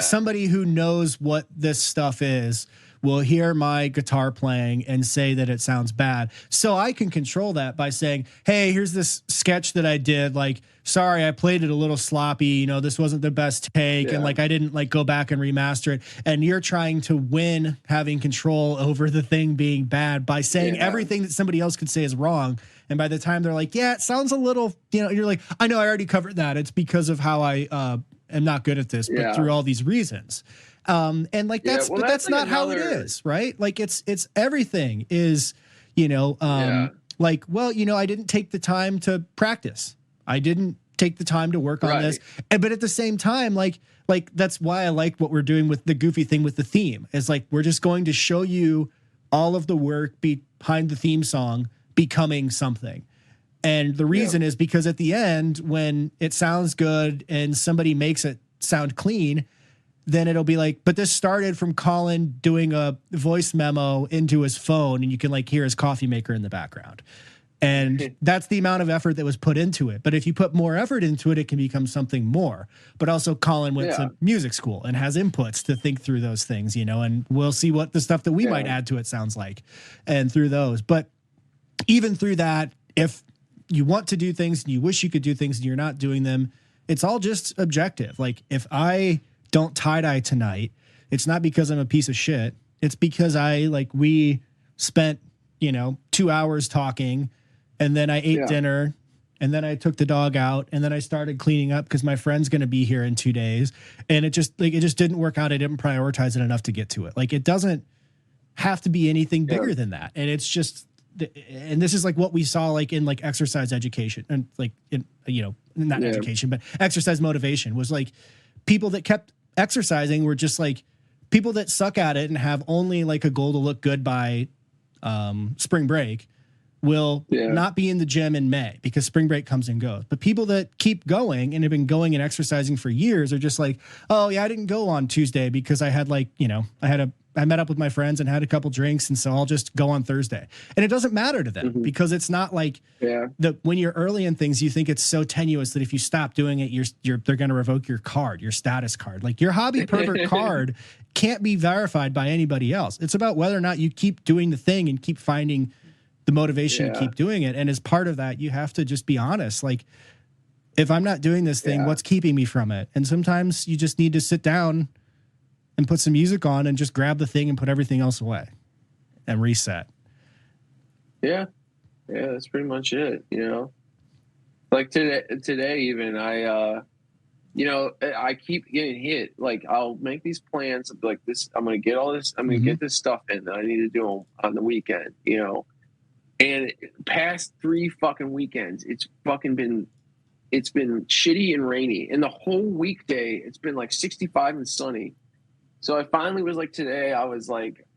somebody who knows what this stuff is will hear my guitar playing and say that it sounds bad. So I can control that by saying, hey, here's this sketch that I did. Like, sorry, I played it a little sloppy. You know, this wasn't the best take. And like, I didn't like go back and remaster it. And you're trying to win having control over the thing being bad by saying everything that somebody else could say is wrong. And by the time they're like, yeah, it sounds a little, you know, you're like, I know I already covered that. It's because of how I am not good at this, but through all these reasons. And like that's but that's like not how it is, right? Like it's everything is, you know, like, well, you know, I didn't take the time to practice. I didn't take the time to work on this. But at the same time, like that's why I like what we're doing with the goofy thing with the theme. It's like, we're just going to show you all of the work behind the theme song becoming something. And the reason is because at the end, when it sounds good and somebody makes it sound clean, then it'll be like, but this started from Colin doing a voice memo into his phone, and you can like hear his coffee maker in the background. And that's the amount of effort that was put into it. But if you put more effort into it, it can become something more. But also Colin went to music school and has inputs to think through those things, you know, and we'll see what the stuff that we might add to it sounds like, and through those. But even through that, if you want to do things and you wish you could do things and you're not doing them, it's all just objective. Like, if I don't tie-dye tonight, it's not because I'm a piece of shit. It's because we spent, 2 hours talking, and then I ate dinner, and then I took the dog out, and then I started cleaning up because my friend's going to be here in 2 days. And it just didn't work out. I didn't prioritize it enough to get to it. Like, it doesn't have to be anything bigger than that. And it's just, and this is like what we saw like in like exercise education, and like in, not education, but exercise motivation was like people that kept exercising were just like people that suck at it and have only like a goal to look good by spring break will not be in the gym in May because spring break comes and goes. But people that keep going and have been going and exercising for years are just like, oh yeah, I didn't go on Tuesday because I had I met up with my friends and had a couple drinks, and so I'll just go on Thursday. And it doesn't matter to them because it's not like when you're early in things, you think it's so tenuous that if you stop doing it, they're going to revoke your card, your status card. Like, your hobby pervert card can't be verified by anybody else. It's about whether or not you keep doing the thing and keep finding the motivation to keep doing it. And as part of that, you have to just be honest. Like, if I'm not doing this thing, what's keeping me from it? And sometimes you just need to sit down and put some music on and just grab the thing and put everything else away and reset. Yeah, that's pretty much it. Like today even I keep getting hit. Like, I'll make these plans of like this, I'm going to get all this, I'm going to get this stuff in that I need to do on the weekend, and past 3 fucking weekends, it's been shitty and rainy, and the whole weekday it's been like 65 and sunny. So I finally was like, today I was like,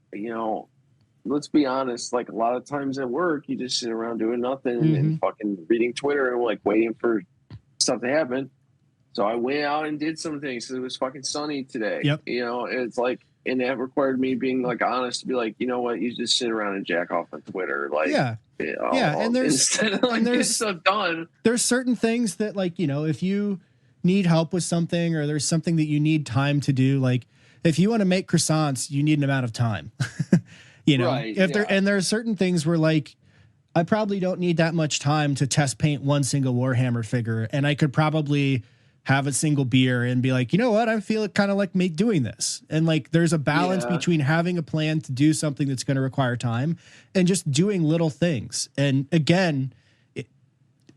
let's be honest. Like, a lot of times at work, you just sit around doing nothing and fucking reading Twitter and like waiting for stuff to happen. So I went out and did some things. So it was fucking sunny today. Yep. It's like, and that required me being like honest to be like, you know what, you just sit around and jack off on Twitter. Like, and there's instead of like getting stuff done. There's certain things that like, if you need help with something or there's something that you need time to do, like, if you want to make croissants, you need an amount of time, and there are certain things where like, I probably don't need that much time to test paint one single Warhammer figure. And I could probably have a single beer and be like, you know what? I feel kind of like me doing this. And like, there's a balance between having a plan to do something that's going to require time and just doing little things. And again,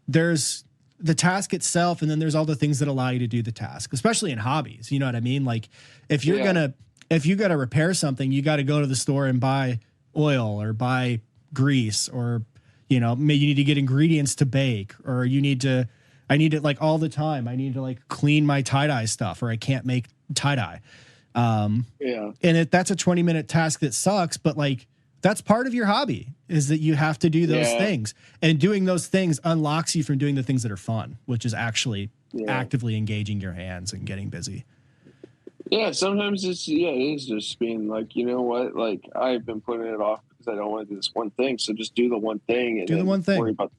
there's the task itself, and then there's all the things that allow you to do the task, especially in hobbies. You know what I mean? Like, if you got to repair something, you got to go to the store and buy oil or buy grease, or, maybe you need to get ingredients to bake, or I need it like all the time. I need to like clean my tie-dye stuff, or I can't make tie-dye. And that's a 20-minute task that sucks, but like, that's part of your hobby, is that you have to do those things, and doing those things unlocks you from doing the things that are fun, which is actually actively engaging your hands and getting busy. Yeah. Sometimes it is just being like, you know what? Like, I've been putting it off because I don't want to do this one thing. So just do the one thing and worry about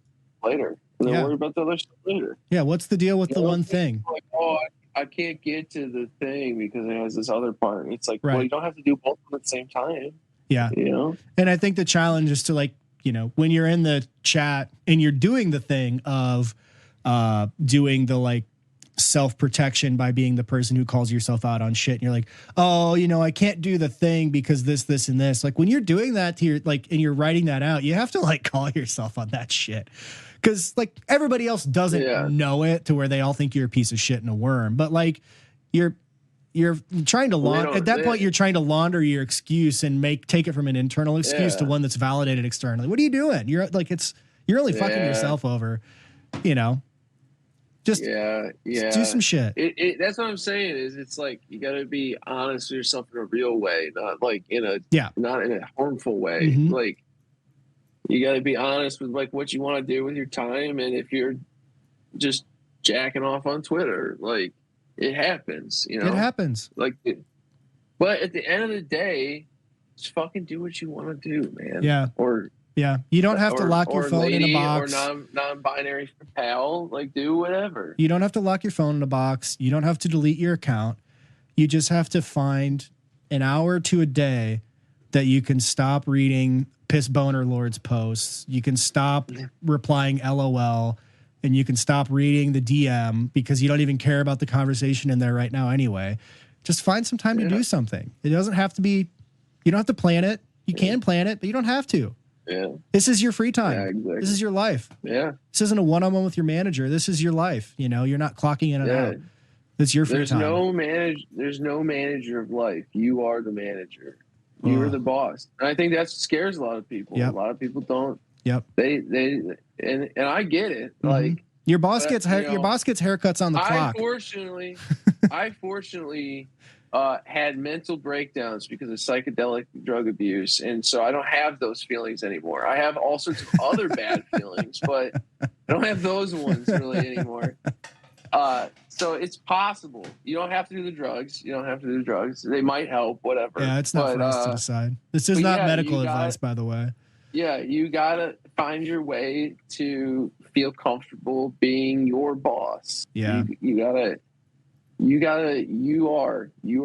it later. And then worry about the other stuff later. Yeah. What's the deal with the one thing? Like, I can't get to the thing because it has this other part. It's like, well, you don't have to do both at the same time. Yeah. And I think the challenge is to like, when you're in the chat and you're doing the thing of doing the like self-protection by being the person who calls yourself out on shit, and you're like, oh, I can't do the thing because this and this. Like, when you're doing that to your like, and you're writing that out, you have to like call yourself on that shit. Because like, everybody else doesn't know it to where they all think you're a piece of shit and a worm. But like, you're trying to launder at that point. You're trying to launder your excuse and take it from an internal excuse to one that's validated externally. What are you doing? You're like, you're only fucking yourself over. Just do some shit. That's what I'm saying. Is it's like you got to be honest with yourself in a real way, not like not in a harmful way. Mm-hmm. Like you got to be honest with like what you want to do with your time, and if you're just jacking off on Twitter, like it happens. It happens. Like, but at the end of the day, just fucking do what you want to do, man. Yeah, you don't have to lock your phone in a box. Or non-binary pal, like do whatever. You don't have to lock your phone in a box. You don't have to delete your account. You just have to find an hour to a day that you can stop reading Piss Boner Lord's posts. You can stop replying LOL, and you can stop reading the DM because you don't even care about the conversation in there right now anyway. Just find some time to do something. It doesn't have to be, you don't have to plan it. You can plan it, but you don't have to. Yeah. This is your free time. Yeah, exactly. This is your life. Yeah. This isn't a one-on-one with your manager. This is your life. You're not clocking in and out. It's your free time. There's no manager of life. You are the manager. You are the boss. And I think that scares a lot of people. Yep. A lot of people don't. Yep. They and I get it. Mm-hmm. Like your boss gets haircuts on the clock. I fortunately had mental breakdowns because of psychedelic drug abuse, and so I don't have those feelings anymore. I have all sorts of other bad feelings, but I don't have those ones really anymore. So it's possible. You don't have to do the drugs. They might help, whatever. Yeah, it's not for us to decide. This is not medical advice, by the way. Yeah, you gotta find your way to feel comfortable being your boss. Yeah, you are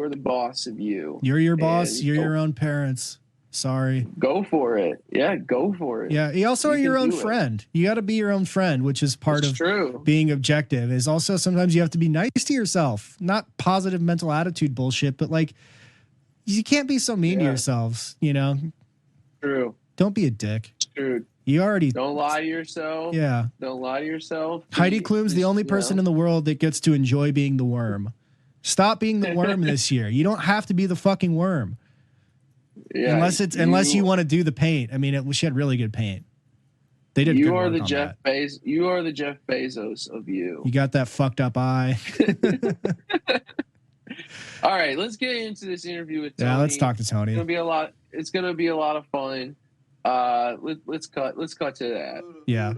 the boss of you. You're your boss. You're your own parents. Sorry. Go for it. Yeah, go for it. Yeah, you also are your own friend. You got to be your own friend, which is part of being objective. Is also sometimes you have to be nice to yourself. Not positive mental attitude bullshit, but like you can't be so mean to yourselves, True. Don't be a dick. True. Don't lie to yourself. Yeah. Don't lie to yourself. Heidi Klum's the only person in the world that gets to enjoy being the worm. Stop being the worm this year. You don't have to be the fucking worm. Yeah, unless you want to do the paint. I mean, she had really good paint. They did. You are the Jeff Bezos. You are the Jeff Bezos of you. You got that fucked up eye. All right, let's get into this interview with Tony. Yeah, let's talk to Tony. It's gonna be a lot of fun. Let's cut to that. Yeah.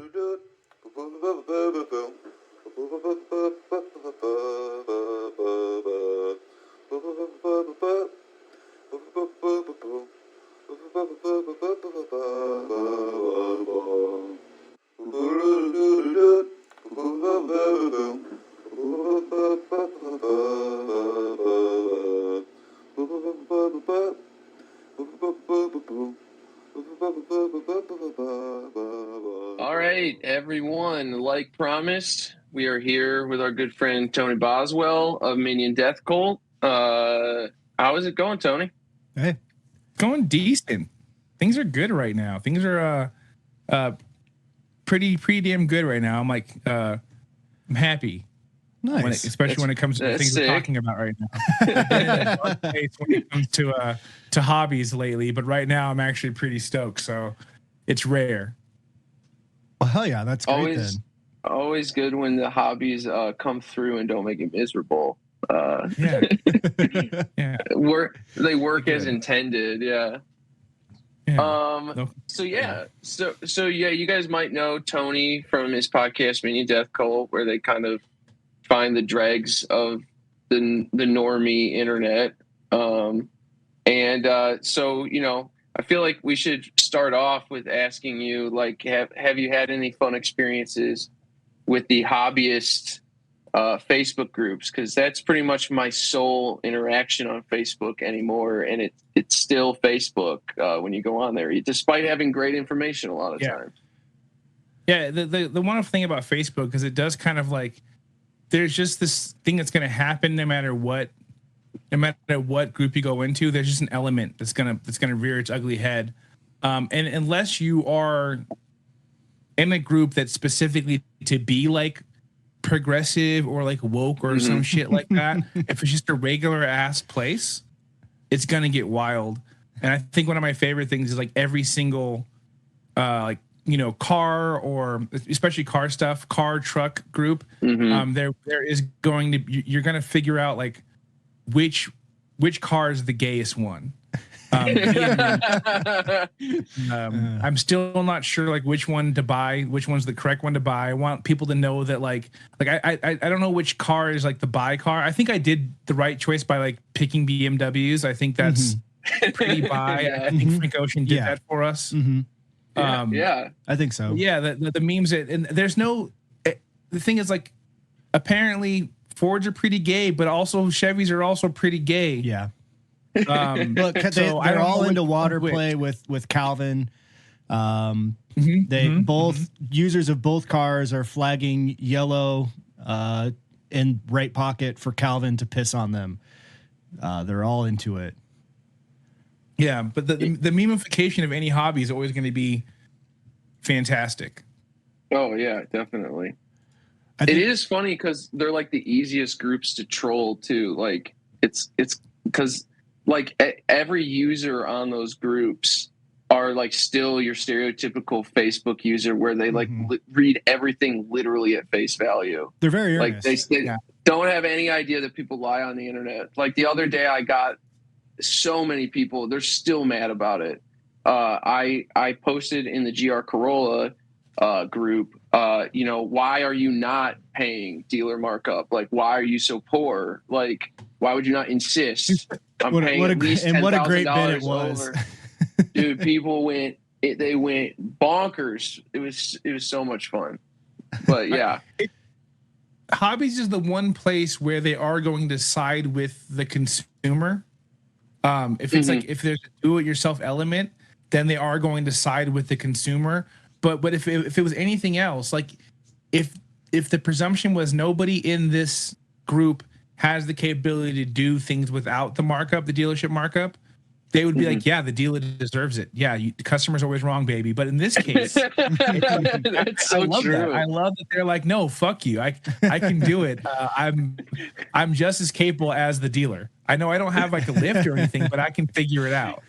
All right, everyone. Like promised, we are here with our good friend Tony Boswell of Minion Death Cult. How is it going, Tony? Hey, going decent. Things are good right now. Things are pretty damn good right now. I'm like I'm happy. Nice. Especially when it comes to things we're talking about right now. I've been in a dark place when it comes to hobbies lately, but right now I'm actually pretty stoked. So it's rare. Well, hell yeah, that's great. Always good when the hobbies come through and don't make it miserable. Yeah. They work as intended. Yeah. So you guys might know Tony from his podcast Minion Death Cult, where they kind of find the dregs of the normie internet. So I feel like we should start off with asking you, like, have you had any fun experiences with the hobbyist Facebook groups? Because that's pretty much my sole interaction on Facebook anymore, and it's still Facebook when you go on there, despite having great information a lot of times. Yeah, the wonderful thing about Facebook is it does kind of like, there's just this thing that's going to happen no matter what group you go into. There's just an element that's gonna rear its ugly head, and unless you are in a group that's specifically to be like progressive or like woke or some shit like that, if it's just a regular ass place, it's gonna get wild. And I think one of my favorite things is like every single like car, or especially car stuff, car truck group, there is going to, you're going to figure out like which car is the gayest one. I'm still not sure like which one to buy, which one's the correct one to buy. I want people to know that like I don't know which car is like the buy car. I think I did the right choice by like picking BMWs. I think that's pretty buy. Yeah. I think Frank Ocean did that for us. I think so. Yeah, the memes, and there's no, the thing is like, apparently Fords are pretty gay, but also Chevys are also pretty gay. Yeah. Look, they're all into water play with Calvin. They both users of both cars are flagging yellow in right pocket for Calvin to piss on them. They're all into it. Yeah, but the memification of any hobby is always going to be fantastic. Oh yeah, definitely. It is funny because they're like the easiest groups to troll too. Like it's because like every user on those groups are like still your stereotypical Facebook user where they like read everything literally at face value. They're very earnest. Like they don't have any idea that people lie on the internet. Like the other day I got so many people, they're still mad about it. I posted in the GR Corolla group, why are you not paying dealer markup? Like, why are you so poor? Like, why would you not insist on paying at least $10,000 what a great bid it was. Over? Dude, people went bonkers. It was so much fun. But yeah. Hobbies is the one place where they are going to side with the consumer. If it's like, if there's a do-it-yourself element, then they are going to side with the consumer. But if it was anything else, like if the presumption was nobody in this group has the capability to do things without the markup, the dealership markup, they would be like, yeah, the dealer deserves it. Yeah, the customer's always wrong, baby. But in this case, that's so true. I love that they're like, no, fuck you. I can do it. I'm just as capable as the dealer. I know I don't have like a lift or anything, but I can figure it out.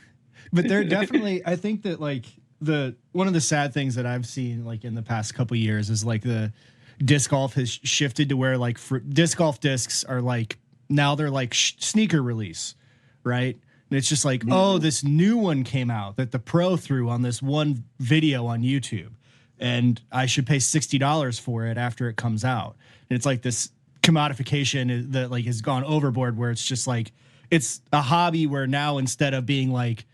But they're definitely, I think that like one of the sad things that I've seen like in the past couple of years is like the disc golf has shifted to where like disc golf discs are like, now they're like sneaker release, right? And it's just like, oh, this new one came out that the pro threw on this one video on YouTube, and I should pay $60 for it after it comes out. And it's like this commodification that like has gone overboard, where it's just like, it's a hobby where now instead of being like,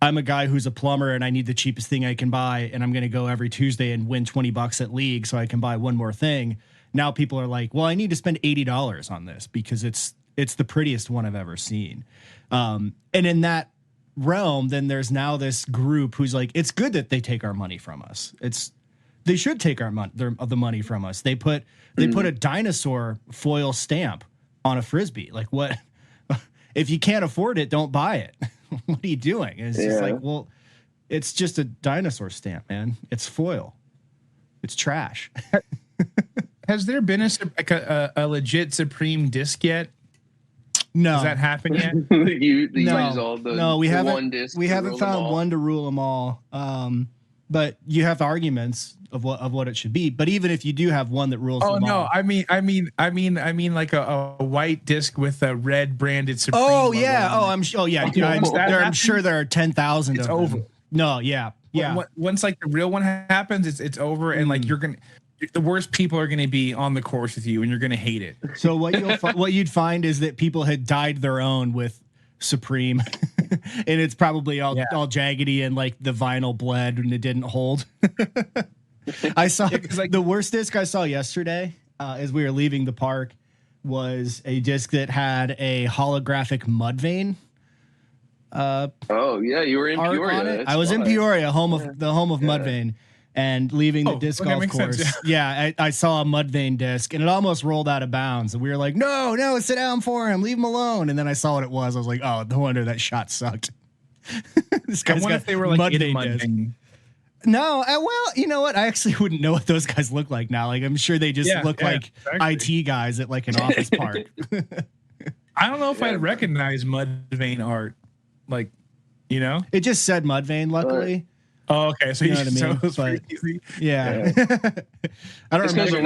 I'm a guy who's a plumber and I need the cheapest thing I can buy, and I'm going to go every Tuesday and win $20 at league so I can buy one more thing. Now people are like, well, I need to spend $80 on this because it's the prettiest one I've ever seen. And in that realm, then there's now this group who's like, it's good that they take our money from us. They should take the money from us. They put a dinosaur foil stamp on a Frisbee. Like, what? If you can't afford it, don't buy it. What are you doing? It's just like, well, it's just a dinosaur stamp, man. It's foil. It's trash. Has there been a legit Supreme disc yet? No. Has that happened yet? No, we haven't found one to rule them all. But you have arguments of what it should be. But even if you do have one that rules them all. Oh no, I mean like a white disc with a red branded Supreme. Oh yeah. I'm sure there are 10,000 It's of over. Them. No, yeah. Once like the real one happens, it's over, and like the worst people are gonna be on the course with you, and you're gonna hate it. So what you'd find is that people had dyed their own with Supreme, and it's probably all jaggedy and like the vinyl bled and it didn't hold. I saw the worst disc I saw yesterday as we were leaving the park was a disc that had a holographic mud vein. Oh yeah, you were in Peoria. I was in Peoria, home of Mudvayne, and leaving the disc golf course. Sense, yeah, I saw a Mudvayne disc, and it almost rolled out of bounds. And we were like, no, sit down for him, leave him alone. And then I saw what it was. I was like, oh, no wonder that shot sucked. This guy's got if they were like Mudvayne. No, well, you know what? I actually wouldn't know what those guys look like now. Like, I'm sure they just look like IT guys at like an office park. I don't know if I'd recognize Mudvayne art. Like, you know, it just said Mudvayne, luckily. Oh, okay. So you know what I mean? so it's But, easy. yeah. I don't remember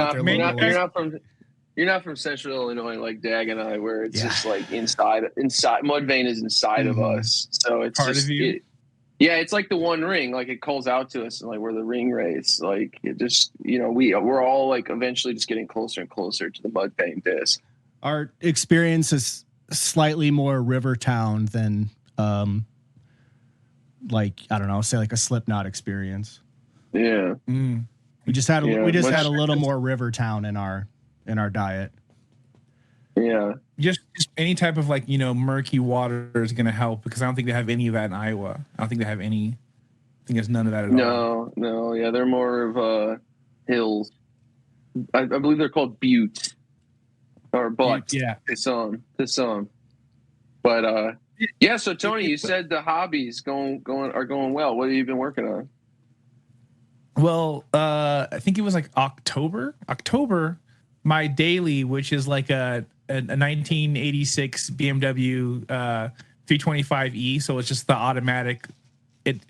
you're not from Central Illinois like Dag and I, where it's just like inside. Mudvayne is inside of us, so it's part just of you. it's like the One Ring. Like it calls out to us, and like we're the ring race. Like it just we're all like eventually just getting closer and closer to the Mudvayne disc. Our experience is slightly more river town than like I don't know, say like a Slipknot experience. Yeah. We just had a little more river town in our diet. Yeah. Just any type of like, murky water is going to help, because I don't think they have any of that in Iowa. I don't think they have any. I think there's none of that at all. No. Yeah. They're more of hills. I believe they're called buttes or butts. Yeah. To some. But yeah. So Tony, you said the hobbies are going well. What have you been working on? Well, I think it was like October, my daily, which is like a 1986 BMW 325e. So it's just the automatic. It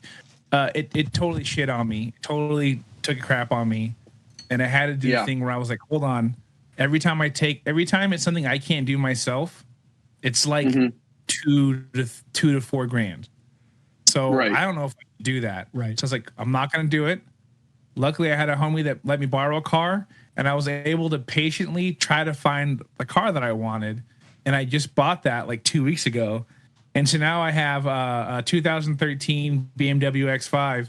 totally shit on me. Totally took a crap on me. And I had to do the thing where I was like, hold on. Every time it's something I can't do myself, it's like $2,000 to $4,000. So I don't know if I can do that. Right. So I was like, I'm not going to do it. Luckily, I had a homie that let me borrow a car, and I was able to patiently try to find the car that I wanted. And I just bought that like 2 weeks ago. And so now I have a 2013 BMW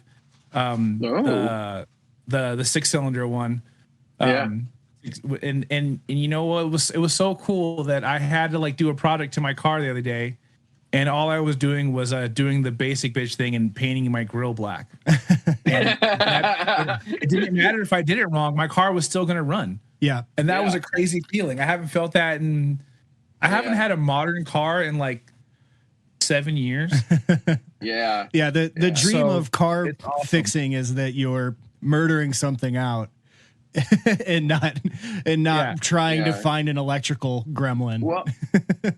X5, the 6-cylinder one. And you know what? It was so cool that I had to like do a product to my car the other day. And all I was doing was doing the basic bitch thing and painting my grill black. It didn't matter if I did it wrong. My car was still going to run. Yeah. And that was a crazy feeling. I haven't felt that I haven't had a modern car in like 7 years. Yeah. Yeah. The dream of car fixing is that you're murdering something out and not trying to find an electrical gremlin. Well,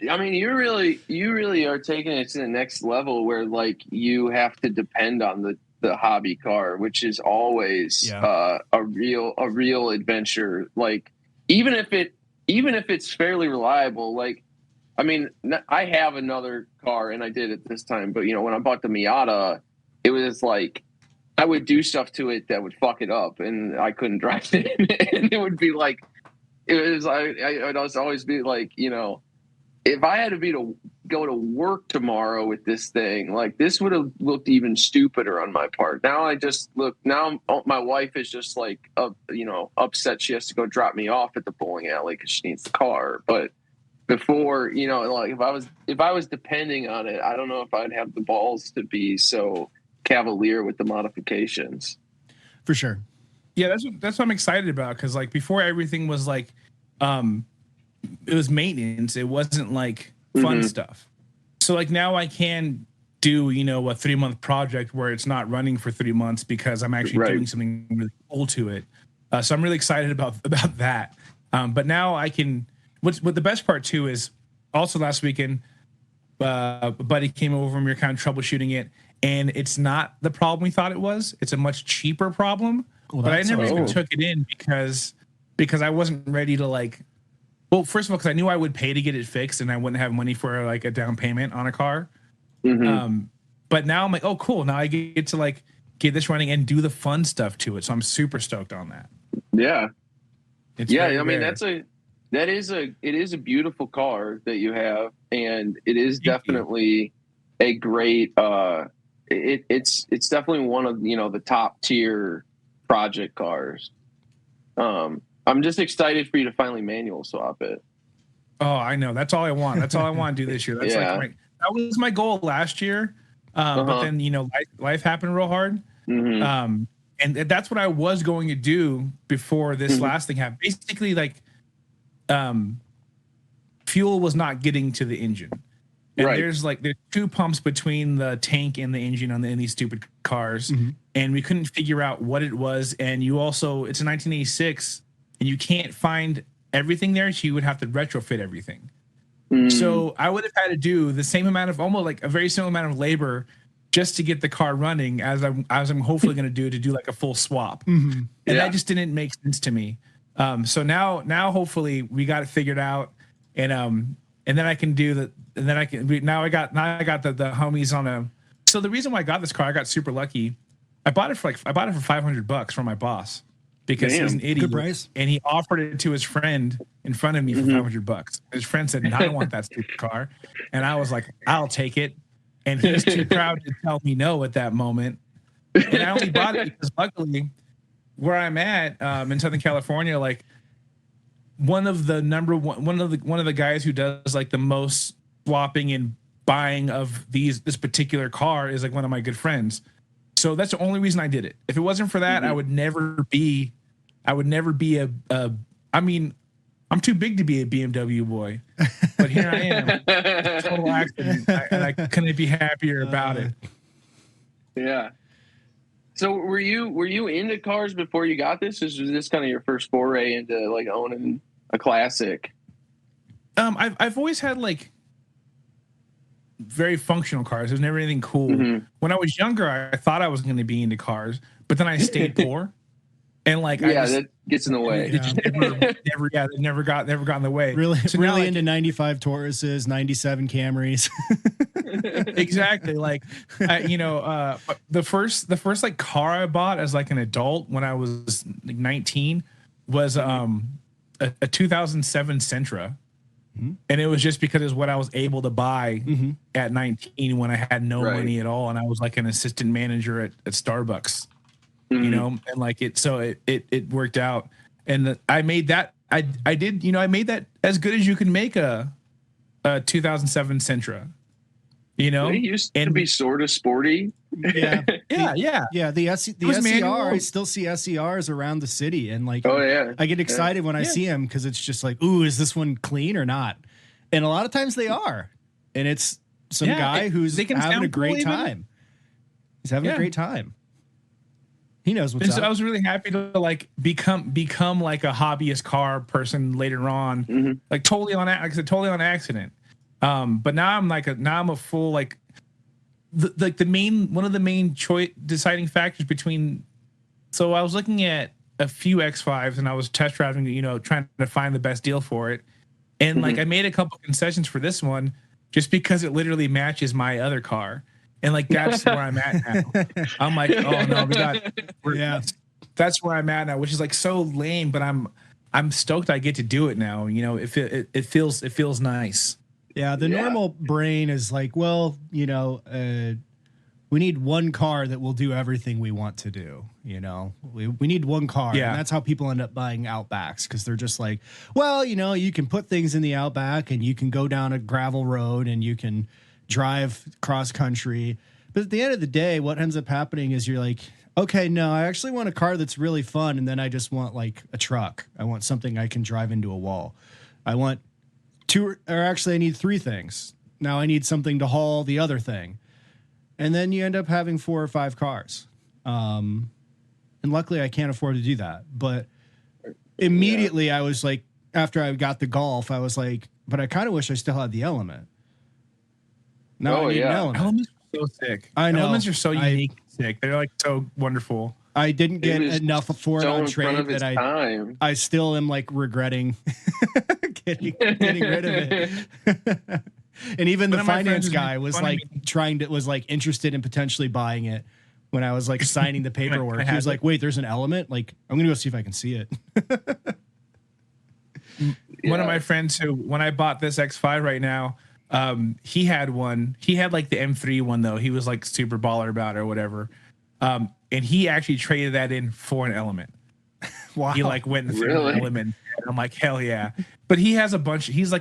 I mean, you really are taking it to the next level where like you have to depend on the hobby car, which is always a real adventure. Like even if it's fairly reliable, like, I mean, I have another car and I did it this time, but when I bought the Miata, it was like, I would do stuff to it that would fuck it up, and I couldn't drive it. And it would be like, I would always be like, if I had to go to work tomorrow with this thing, like this would have looked even stupider on my part. Now my wife is just like, upset she has to go drop me off at the bowling alley because she needs the car. But before, like if I was depending on it, I don't know if I'd have the balls to be so cavalier with the modifications. For sure. Yeah, that's what I'm excited about, because like before everything was like it was maintenance, it wasn't like fun stuff. So like now I can do a 3-month project where it's not running for 3 months because I'm actually doing something really cool to it. So I'm really excited about that. But now I can. What the best part too is also last weekend a buddy came over and we were kind of troubleshooting it. And it's not the problem we thought it was. It's a much cheaper problem. But I never even took it in because I wasn't ready to like. Well, first of all, because I knew I would pay to get it fixed, and I wouldn't have money for like a down payment on a car. But now I'm like, oh, cool. Now I get to like get this running and do the fun stuff to it. So I'm super stoked on that. Yeah. I mean, it is a beautiful car that you have, and it is definitely a great. It's definitely one of the top tier project cars. I'm just excited for you to finally manual swap it. Oh, I know. That's all I want. That's all I want to do this year. That's that was my goal last year. But then life happened real hard. And that's what I was going to do before this last thing happened. Basically, like fuel was not getting to the engine. And there's two pumps between the tank and the engine in these stupid cars. And we couldn't figure out what it was. And it's a 1986 and you can't find everything there. So you would have to retrofit everything. So I would have had to do the same amount of almost like a very similar amount of labor just to get the car running, as I'm hopefully going to do like a full swap. And that just didn't make sense to me. So now hopefully we got it figured out, and then I can do and then I got the homies on a. So the reason why I got this car, I got super lucky. I bought it for $500 from my boss, because he's an idiot. Good price. And he offered it to his friend in front of me for $500. His friend said, "No, I don't want that stupid car," and I was like, "I'll take it." And he was too proud to tell me no at that moment. And I only bought it because luckily, where I'm at in Southern California, like one of the guys who does like the most swapping and buying of this particular car is like one of my good friends. So that's the only reason I did it. If it wasn't for that, I would never be I mean, I'm too big to be a BMW boy, but here I am, total accident, and I couldn't be happier about it. Yeah. So were you into cars before you got this? Or was this kind of your first foray into like owning a classic? I've always had like very functional cars. There's never anything cool. When I was younger, I thought I was going to be into cars, but then I stayed poor. And like, that gets in the way. Never got in the way. Really, so really like, into 95 Tauruses, 97 Camrys. Exactly. Like, the first like car I bought as like an adult when I was like 19 was a 2007 Sentra. And it was just because it's what I was able to buy at 19 when I had no money at all, and I was like an assistant manager at Starbucks. You know, and like it worked out, and I made that. I made that as good as you can make a 2007 Sentra. You know, it used to be sort of sporty. Yeah. The SCR, manual. I still see SCRs around the city, and like, I get excited when I see them because it's just like, ooh, is this one clean or not? And a lot of times they are, and it's some guy who's having a great time. He's having a great time. He knows what's up. So I was really happy to like become like a hobbyist car person later on, like totally on accident. But now I'm a full like one of the main deciding factors between. So I was looking at a few X5s and I was test driving, trying to find the best deal for it, and like I made a couple concessions for this one just because it literally matches my other car. And like that's where I'm at now. I'm like, oh no, that's where I'm at now, which is like so lame, but I'm stoked I get to do it now. It feels nice. Yeah, the normal brain is like, well, we need one car that will do everything we want to do. We need one car, and that's how people end up buying Outbacks, because they're just like, well, you can put things in the Outback, and you can go down a gravel road, and you can drive cross country. But at the end of the day, what ends up happening is you're like, okay, no, I actually want a car that's really fun, and then I just want like a truck. I want something I can drive into a wall. I want I need three things. Now I need something to haul the other thing. And then you end up having 4 or 5 cars. And luckily I can't afford to do that. But immediately I was like, after I got the Golf, I was like, but I kind of wish I still had the Element. Now I need an Element. Elements are so sick. I know. Elements are so unique and sick. They're like so wonderful. I didn't get enough for it on trade that I still am like regretting getting rid of it. And even the finance guy was like interested in potentially buying it when I was like signing the paperwork. He was like, wait, there's an Element? Like, I'm going to go see if I can see it. One of my friends who, when I bought this X5 right now, he had one. He had like the M3 one though. He was like super baller about it or whatever. And he actually traded that in for an Element. Wow. He like went and found an Element. And I'm like, hell yeah. But he has a bunch. He has a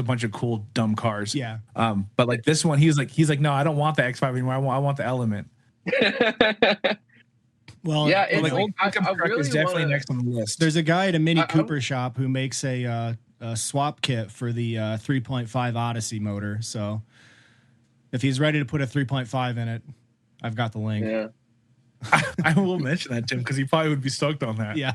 bunch of cool dumb cars. Yeah. But like this one, he's like, no, I don't want the X5 anymore. I want the Element. Well, yeah, it's like old pickup truck is definitely next on the list. There's a guy at a Mini Cooper shop who makes a swap kit for the 3.5 Odyssey motor. So if he's ready to put a 3.5 in it, I've got the link. Yeah. I will mention that to him because he probably would be stoked on that. Yeah.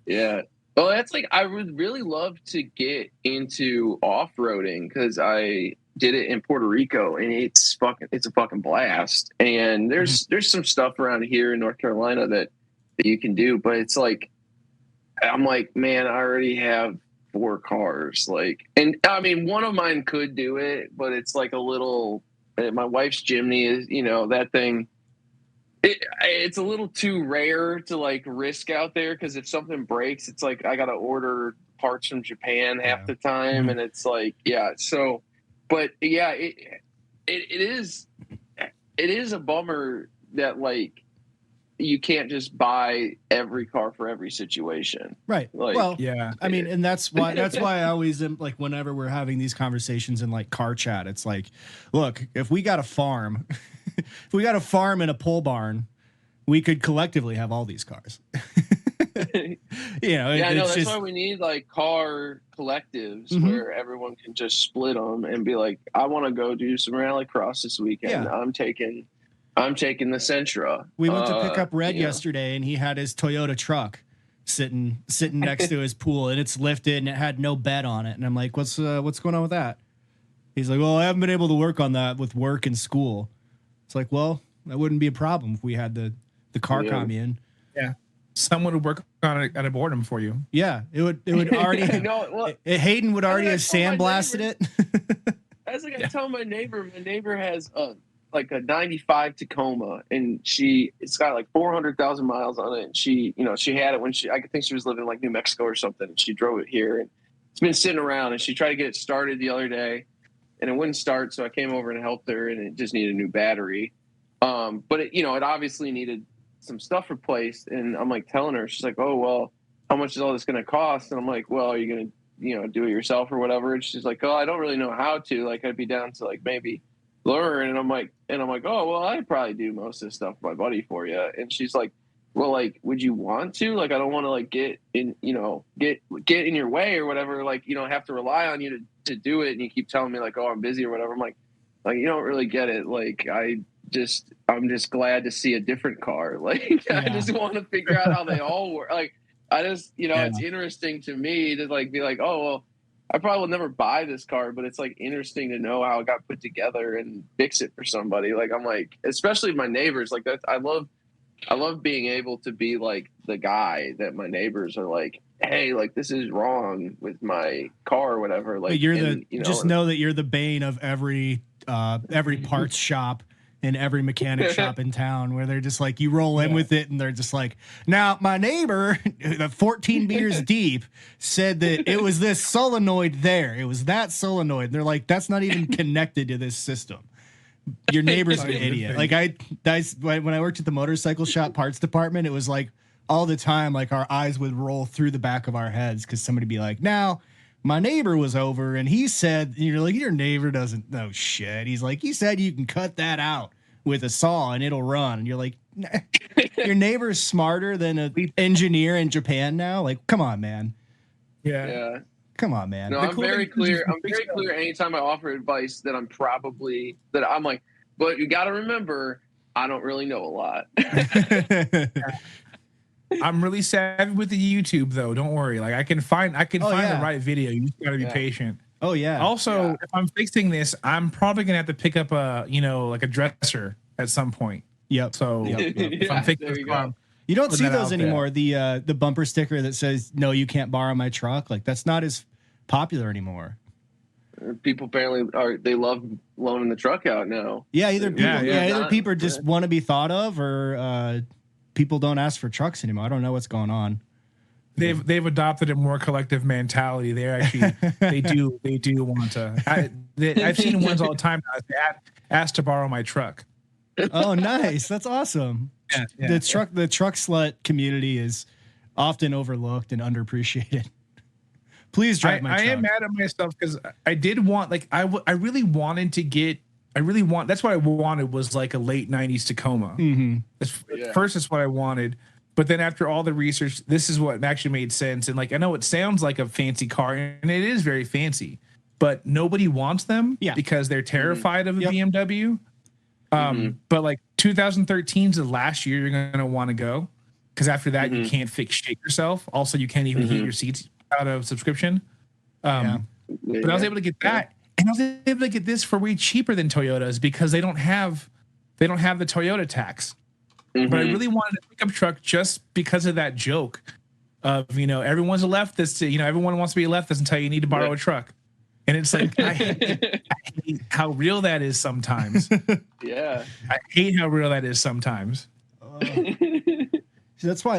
Yeah. Well, that's like, I would really love to get into off-roading because I did it in Puerto Rico, and it's a fucking blast. And there's some stuff around here in North Carolina that you can do, but it's like, I'm like, man, I already have 4 cars. Like, and I mean, one of mine could do it, but it's like a little, my wife's Jimny is, that thing, it's a little too rare to like risk out there. Cause if something breaks, it's like, I got to order parts from Japan half the time. And it's like, so, but yeah, it is a bummer that like, you can't just buy every car for every situation. Right. Like, well, yeah. I mean, and that's why I always am like, whenever we're having these conversations in like car chat, it's like, look, if we got a farm, in a pole barn, we could collectively have all these cars. That's why we need like car collectives where everyone can just split them and be like, I want to go do some rallycross this weekend. Yeah. I'm taking the Sentra. We went to pick up Red yesterday, and he had his Toyota truck sitting next to his pool, and it's lifted, and it had no bed on it. And I'm like, what's going on with that? He's like, well, I haven't been able to work on that with work and school. It's like, well, that wouldn't be a problem if we had the car commune. Yeah, someone would work on it at a boredom for you. Yeah, it would already. Hayden would already have sandblasted it. I was like, I tell my neighbor has like a 95 Tacoma, and it's got like 400,000 miles on it. And she had it when I think she was living in like New Mexico or something, and she drove it here, and it's been sitting around, and she tried to get it started the other day and it wouldn't start. So I came over and helped her, and it just needed a new battery. But it obviously needed some stuff replaced. And I'm like telling her, she's like, oh, well, how much is all this going to cost? And I'm like, well, are you going to, do it yourself or whatever? And she's like, oh, I don't really know how to, like, I'd be down to like maybe learn. And I'm like, oh, well, I'd probably do most of this stuff with my buddy for you. And she's like, well, like, would you want to? Like, I don't want to like get in in your way or whatever. Like, have to rely on you to do it. And you keep telling me like, oh, I'm busy or whatever. I'm like, you don't really get it. Like, I'm just glad to see a different car. Like, I just want to figure out how they all work. Like, I just, it's interesting to me to like be like, oh, well, I probably will never buy this car, but it's like interesting to know how it got put together and fix it for somebody. Like, I'm like, especially my neighbors, like that. I love being able to be like the guy that my neighbors are like, hey, like this is wrong with my car or whatever. Like, just know that you're the bane of every parts shop in every mechanic shop in town, where they're just like, you roll in with it and they're just like, now my neighbor, 14 beers deep, said that it was this solenoid there. It was that solenoid. And they're like, that's not even connected to this system. Your neighbor's an idiot. Like when I worked at the motorcycle shop parts department, it was like all the time, like our eyes would roll through the back of our heads because somebody would be like, now my neighbor was over and he said, and you're like, your neighbor doesn't know shit. He's like, he said you can cut that out with a saw and it'll run. And you're like, your neighbor's smarter than an engineer in Japan now. Like, come on, man. Yeah. Come on, man. No, I'm very clear. I'm very clear anytime I offer advice that I'm like, but you got to remember, I don't really know a lot. I'm really savvy with the YouTube though. Don't worry. Like I can find the right video. You just gotta be patient. Oh yeah. Also, if I'm fixing this, I'm probably gonna have to pick up like a dresser at some point. Yep. So if I'm fixing this car, you don't see those anymore. The bumper sticker that says, no, you can't borrow my truck. Like that's not as popular anymore. People apparently they love loaning the truck out now. Yeah, either people just want to be thought of, or people don't ask for trucks anymore. I don't know what's going on. They've adopted a more collective mentality. They're actually they do want to. I've seen ones all the time now ask to borrow my truck. Oh, nice! That's awesome. Yeah. The truck slut community is often overlooked and underappreciated. Please drive my truck. I am mad at myself because I did want I really wanted to get. That's what I wanted was like a late 90s Tacoma. Mm-hmm. First, that's what I wanted. But then after all the research, this is what actually made sense. And like, I know it sounds like a fancy car and it is very fancy, but nobody wants them because they're terrified of a BMW. But like 2013 is the last year you're going to want to go. Cause after that, you can't fix shit yourself. Also, you can't even heat your seats out of subscription. But I was able to get that. And I was able to get this for way cheaper than Toyotas because they don't have the Toyota tax. Mm-hmm. But I really wanted a pickup truck just because of that joke of, everyone's a leftist, everyone wants to be a leftist until you need to borrow a truck. And it's like, I hate how real that is sometimes. Yeah. I hate how real that is sometimes. So that's why,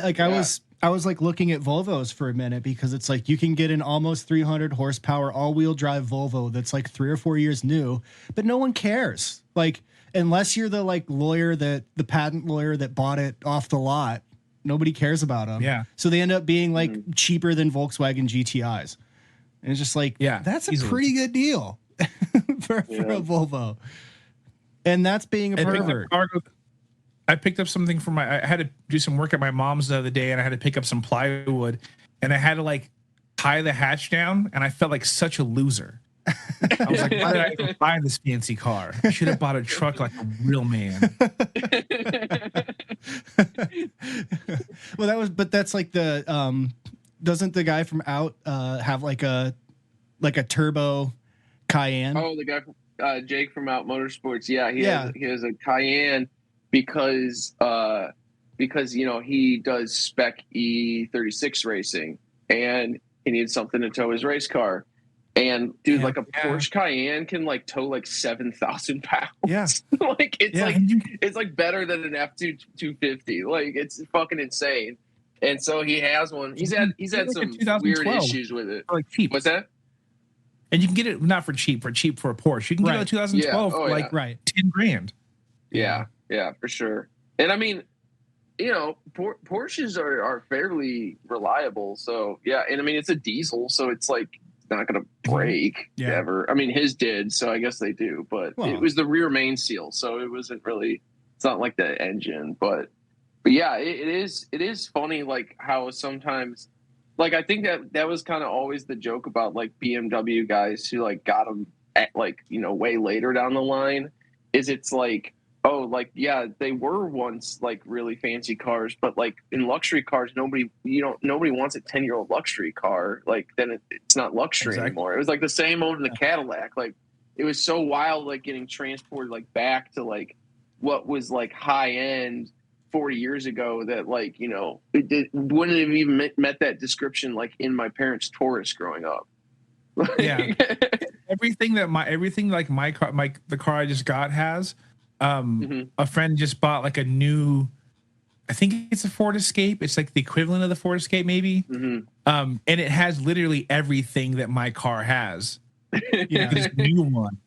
I was like looking at Volvos for a minute because it's like you can get an almost 300 horsepower all-wheel drive Volvo that's like 3 or 4 years new, but no one cares. Like, unless you're the the patent lawyer that bought it off the lot, nobody cares about them. Yeah. So they end up being like cheaper than Volkswagen GTIs. And it's just like, that's a pretty good deal for a Volvo. And that's being a pervert. I picked up something from I had to do some work at my mom's the other day, and I had to pick up some plywood, and I had to tie the hatch down, and I felt like such a loser. I was like, why did I even buy this fancy car? I should have bought a truck like a real man. Well, that's like the doesn't the guy from Out have like a turbo Cayenne? Oh, the guy from Jake from Out Motorsports. Yeah, he has a Cayenne because he does spec E36 racing and he needs something to tow his race car. And dude, a Porsche Cayenne can tow 7,000 pounds. Yeah, it's better than an F250. It's fucking insane. And so he has one. He's had some weird issues with it. Cheap. What's that? And you can get it not for cheap for a Porsche. You can get it in 2012 for $10,000. Yeah, for sure. And I mean, Porsches are fairly reliable. So yeah, and I mean it's a diesel, so it's not going to break ever. I mean his did, so I guess they do. But it was the rear main seal, so it wasn't really. It's not like the engine, but yeah, it is funny how sometimes I think that was kind of always the joke about BMW guys who got them at way later down the line is it's they were once really fancy cars, but in luxury cars nobody wants a 10-year-old luxury car. Then it's not luxury anymore. It was the same old in the Cadillac. It was so wild getting transported back to what was high end 40 years ago that it wouldn't have even met that description in my parents' Taurus growing up. Yeah. everything my car, the car I just got has a friend just bought a new, I think it's a Ford Escape. It's the equivalent of the Ford Escape maybe. And it has literally everything that my car has. This new one.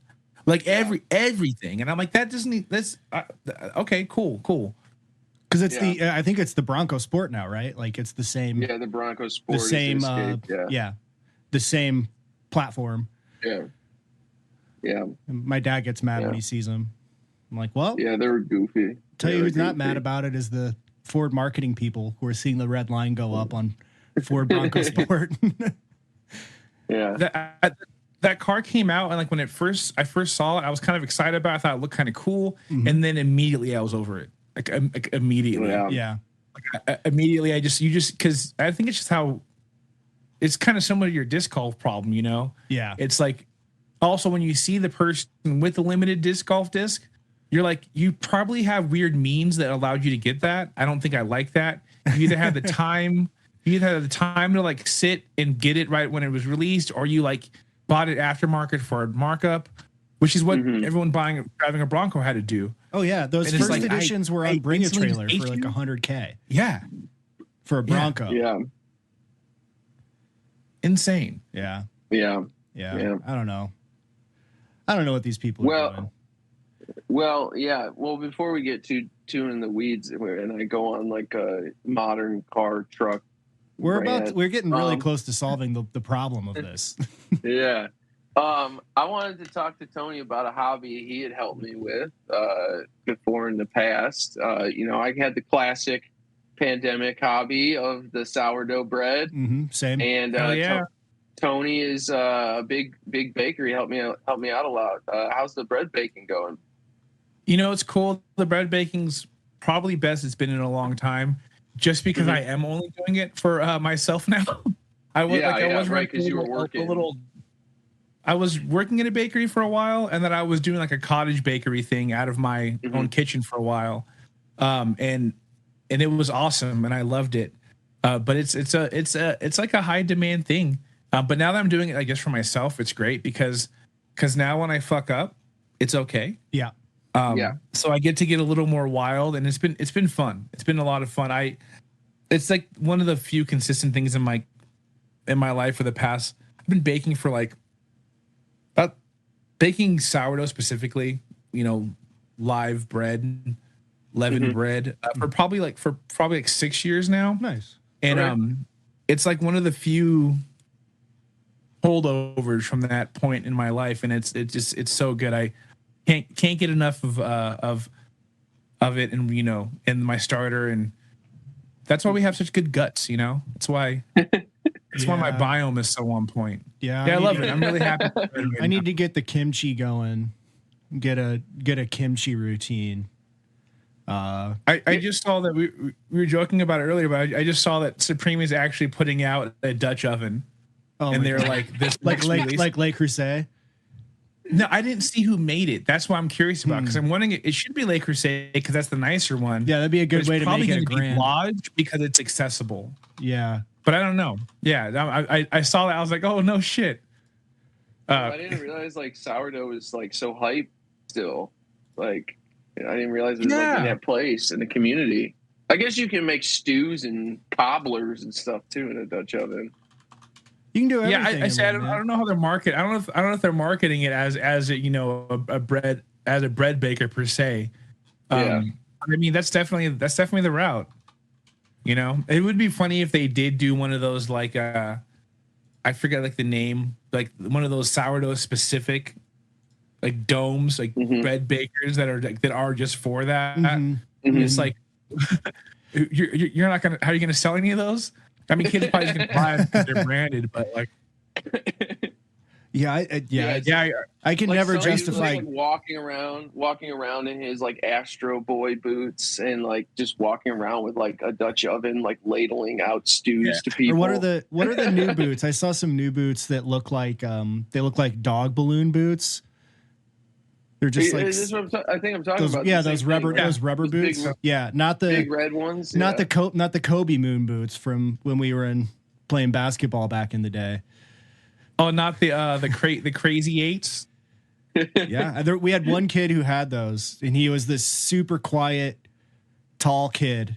Everything. And I'm that doesn't need this. Okay, cool. Because it's I think it's the Bronco Sport now, right? It's the same. Yeah, the Bronco Sport. The same. The same platform. Yeah. My dad gets mad when he sees them. I'm well. Yeah, they were goofy. Tell you who's not mad about it is the Ford marketing people who are seeing the red line go up on Ford Bronco Sport. Yeah. That car came out and when I first saw it, I was kind of excited about it. I thought it looked kind of cool, and then immediately I was over it. Immediately. Yeah. Immediately because I think it's just how it's kind of similar to your disc golf problem, Yeah. It's also when you see the person with the limited disc golf disc, you're you probably have weird means that allowed you to get that. I don't think I like that. You either have the time, to sit and get it right when it was released, or you bought it aftermarket for a markup, which is what everyone driving a Bronco had to do. Oh yeah, those first editions were on Bring a Trailer for $100K. Yeah, for a Bronco. Yeah, insane. Yeah. I don't know what these people are doing. Well, yeah. Well, before we get too in the weeds, and I go on a modern car truck, we're getting really close to solving the problem of this. Yeah. I wanted to talk to Tony about a hobby he had helped me with before in the past. I had the classic pandemic hobby of the sourdough bread. Same. And Tony is a big baker. He helped me out a lot. How's the bread baking going? It's cool. The bread baking's probably best it's been in a long time, just because I am only doing it for myself now. I was right because you were working. I was working in a bakery for a while, and then I was doing like a cottage bakery thing out of my own kitchen for a while, and it was awesome, and I loved it. But it's like a high demand thing. But now that I'm doing it, I guess for myself, it's great because now when I fuck up, it's okay. Yeah. So I get to get a little more wild, and it's been fun. It's been a lot of fun. It's like one of the few consistent things in my life for the past. I've been baking for like. Baking sourdough specifically, live bread, leavened bread for probably like 6 years now. Nice. And it's like one of the few holdovers from that point in my life, and it's so good. I can't get enough of it, and in my starter, and that's why we have such good guts. That's why. That's why my biome is so on point. Yeah, I love it. I'm really happy. I need to get the kimchi going. Get a kimchi routine. I just saw that we were joking about it earlier, but I just saw that Supreme is actually putting out a Dutch oven, and they're like this like Le Creuset. No, I didn't see who made it. That's what I'm curious about, because I'm wondering it should be Le Creuset because that's the nicer one. Yeah, that'd be a good way to make it a grand. Lodge because it's accessible. Yeah. But I don't know. Yeah, I saw that. I was like, oh, no shit. I didn't realize like sourdough is like so hype still. Like, I didn't realize it was like in that place in the community. I guess you can make stews and cobblers and stuff too in a Dutch oven. You can do everything. Yeah, I said I don't know how they're marketing. I don't know if they're marketing it as a bread baker per se. I mean, that's definitely the route. It would be funny if they did do one of those like I forget like the name, like one of those sourdough specific like domes, like bread bakers that are just for that. It's like you're not gonna. How are you gonna sell any of those? I mean, kids probably just gonna buy them because they're branded, but like. I can like never justify like walking around in his like Astro Boy boots and like just walking around with like a Dutch oven, like ladling out stews to people. Or what are the new boots? I saw some new boots that look like dog balloon boots. They're just like I think I'm talking those, about. Yeah, those rubber boots. Big, not the big red ones. Not the Kobe moon boots from when we were playing basketball back in the day. Oh, not the crazy eights. Yeah, we had one kid who had those, and he was this super quiet, tall kid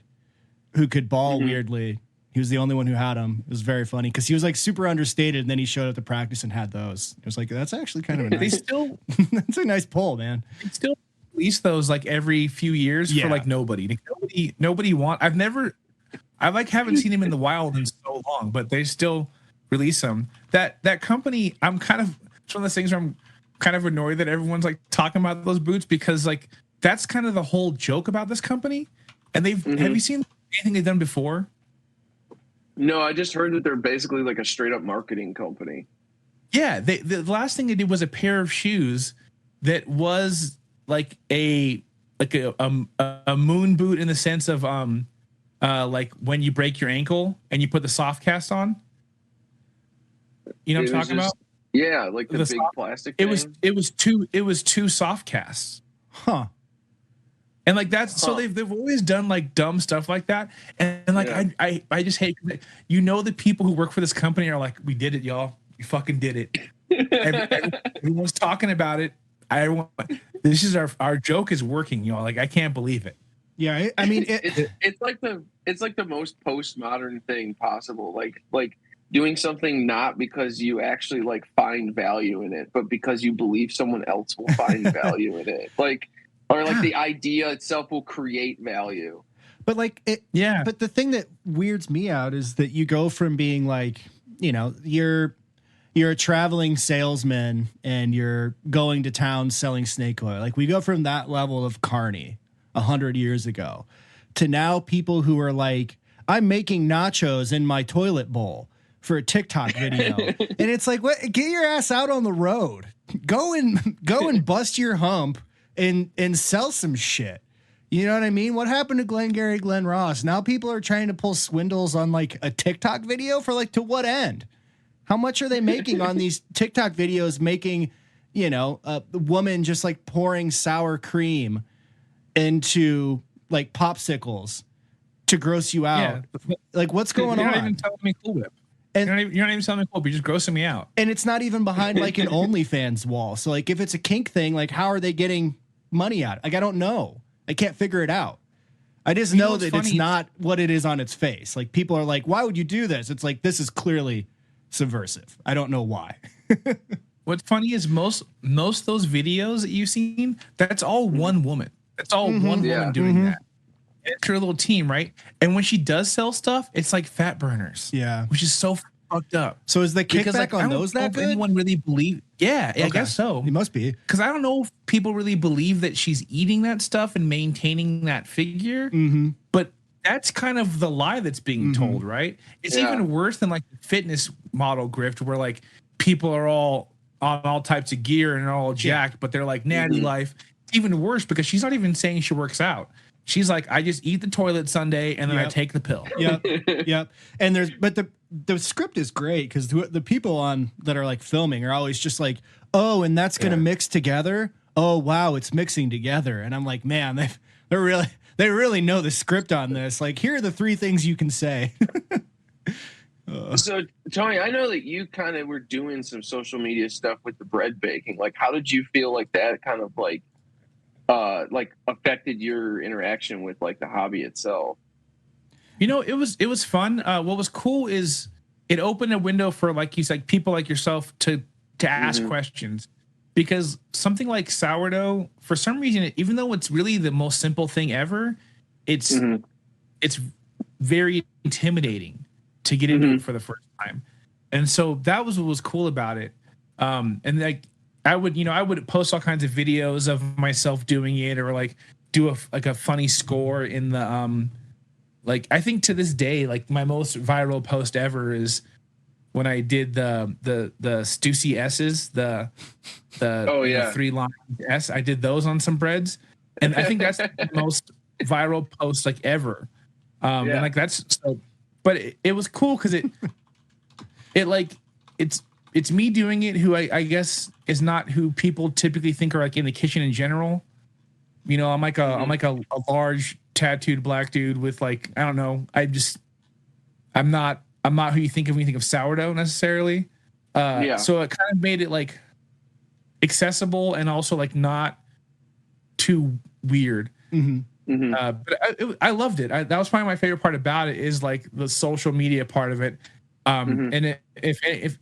who could ball weirdly. He was the only one who had them. It was very funny because he was like super understated, and then he showed up to practice and had those. It was like, that's actually kind of a nice. That's a nice pull, man. They still release those like every few years for like nobody. Nobody I like haven't seen him in the wild in so long, but they still release them. That company, it's one of those things where I'm kind of annoyed that everyone's like talking about those boots, because like that's kind of the whole joke about this company. And have you seen anything they've done before? No, I just heard that they're basically like a straight up marketing company. Yeah, the last thing they did was a pair of shoes that was like a moon boot in the sense of like when you break your ankle and you put the soft cast on. You know what I'm talking about? Yeah, like the big plastic thing. It was two soft casts. Huh. And like that's so they've always done like dumb stuff like that. And like I just hate the people who work for this company are like, we did it, y'all. We fucking did it. Everyone's talking about it. This is our joke is working, y'all. Like I can't believe it. Yeah, I mean it's like the most postmodern thing possible. Like doing something not because you actually like find value in it, but because you believe someone else will find value in it. Or the idea itself will create value. But but the thing that weirds me out is that you go from being like, you're a traveling salesman and you're going to town selling snake oil. Like we go from that level of carny 100 years ago to now people who are like, I'm making nachos in my toilet bowl for a TikTok video. And it's like, what? Get your ass out on the road. Go and bust your hump and sell some shit. You know what I mean? What happened to Glenn Ross? Now people are trying to pull swindles on like a TikTok video for like, to what end? How much are they making on these TikTok videos making, you know, a woman just like pouring sour cream into like popsicles to gross you out? Yeah. Like, what's going on? You're not even telling me Cool Whip. And you're not even telling me Cool Whip. You're just grossing me out. And it's not even behind like an OnlyFans wall. So like, if it's a kink thing, like how are they getting money out? Like, I don't know. I can't figure it out. I just know that it's not what it is on its face. Like, people are like, why would you do this? It's like, this is clearly subversive. I don't know why. What's funny is most of those videos that you've seen, that's all one woman. That's all one woman doing that. It's her little team, right? And when she does sell stuff, it's like fat burners. Yeah. Which is so fucked up. So is the kickback on those that good? Anyone really believe? Yeah, okay. I guess so. It must be. Because I don't know if people really believe that she's eating that stuff and maintaining that figure. Mm-hmm. But that's kind of the lie that's being told, right? It's even worse than like the fitness model grift where like people are all on all types of gear and are all jacked, but they're like natty life. It's even worse because she's not even saying she works out. She's like, I just eat the toilet Sunday and then I take the pill. Yep. And the script is great because the people on that are like filming are always just like, oh, and that's gonna mix together. Oh wow, it's mixing together. And I'm like, man, they really know the script on this. Like, here are the 3 things you can say. So Tony, I know that you kind of were doing some social media stuff with the bread baking. Like, how did you feel like that kind of like affected your interaction with like the hobby itself? You know, it was fun. What was cool is it opened a window for like people like yourself to ask questions, because something like sourdough, for some reason, even though it's really the most simple thing ever, it's very intimidating to get into it for the first time. And so that was what was cool about it. And like I would post all kinds of videos of myself doing it, or like do a funny score in the like, I think to this day, like my most viral post ever is when I did the Stussy S's, the 3-line S. I did those on some breads, and I think that's the most viral post like ever. And like that's so, but it was cool because it's me doing it, who I guess is not who people typically think are like in the kitchen in general. You know, I'm like a large tattooed black dude with like, I don't know. I'm not who you think of when you think of sourdough necessarily. So it kind of made it like accessible and also like not too weird. But I loved it. That was probably my favorite part about it, is like the social media part of it. And if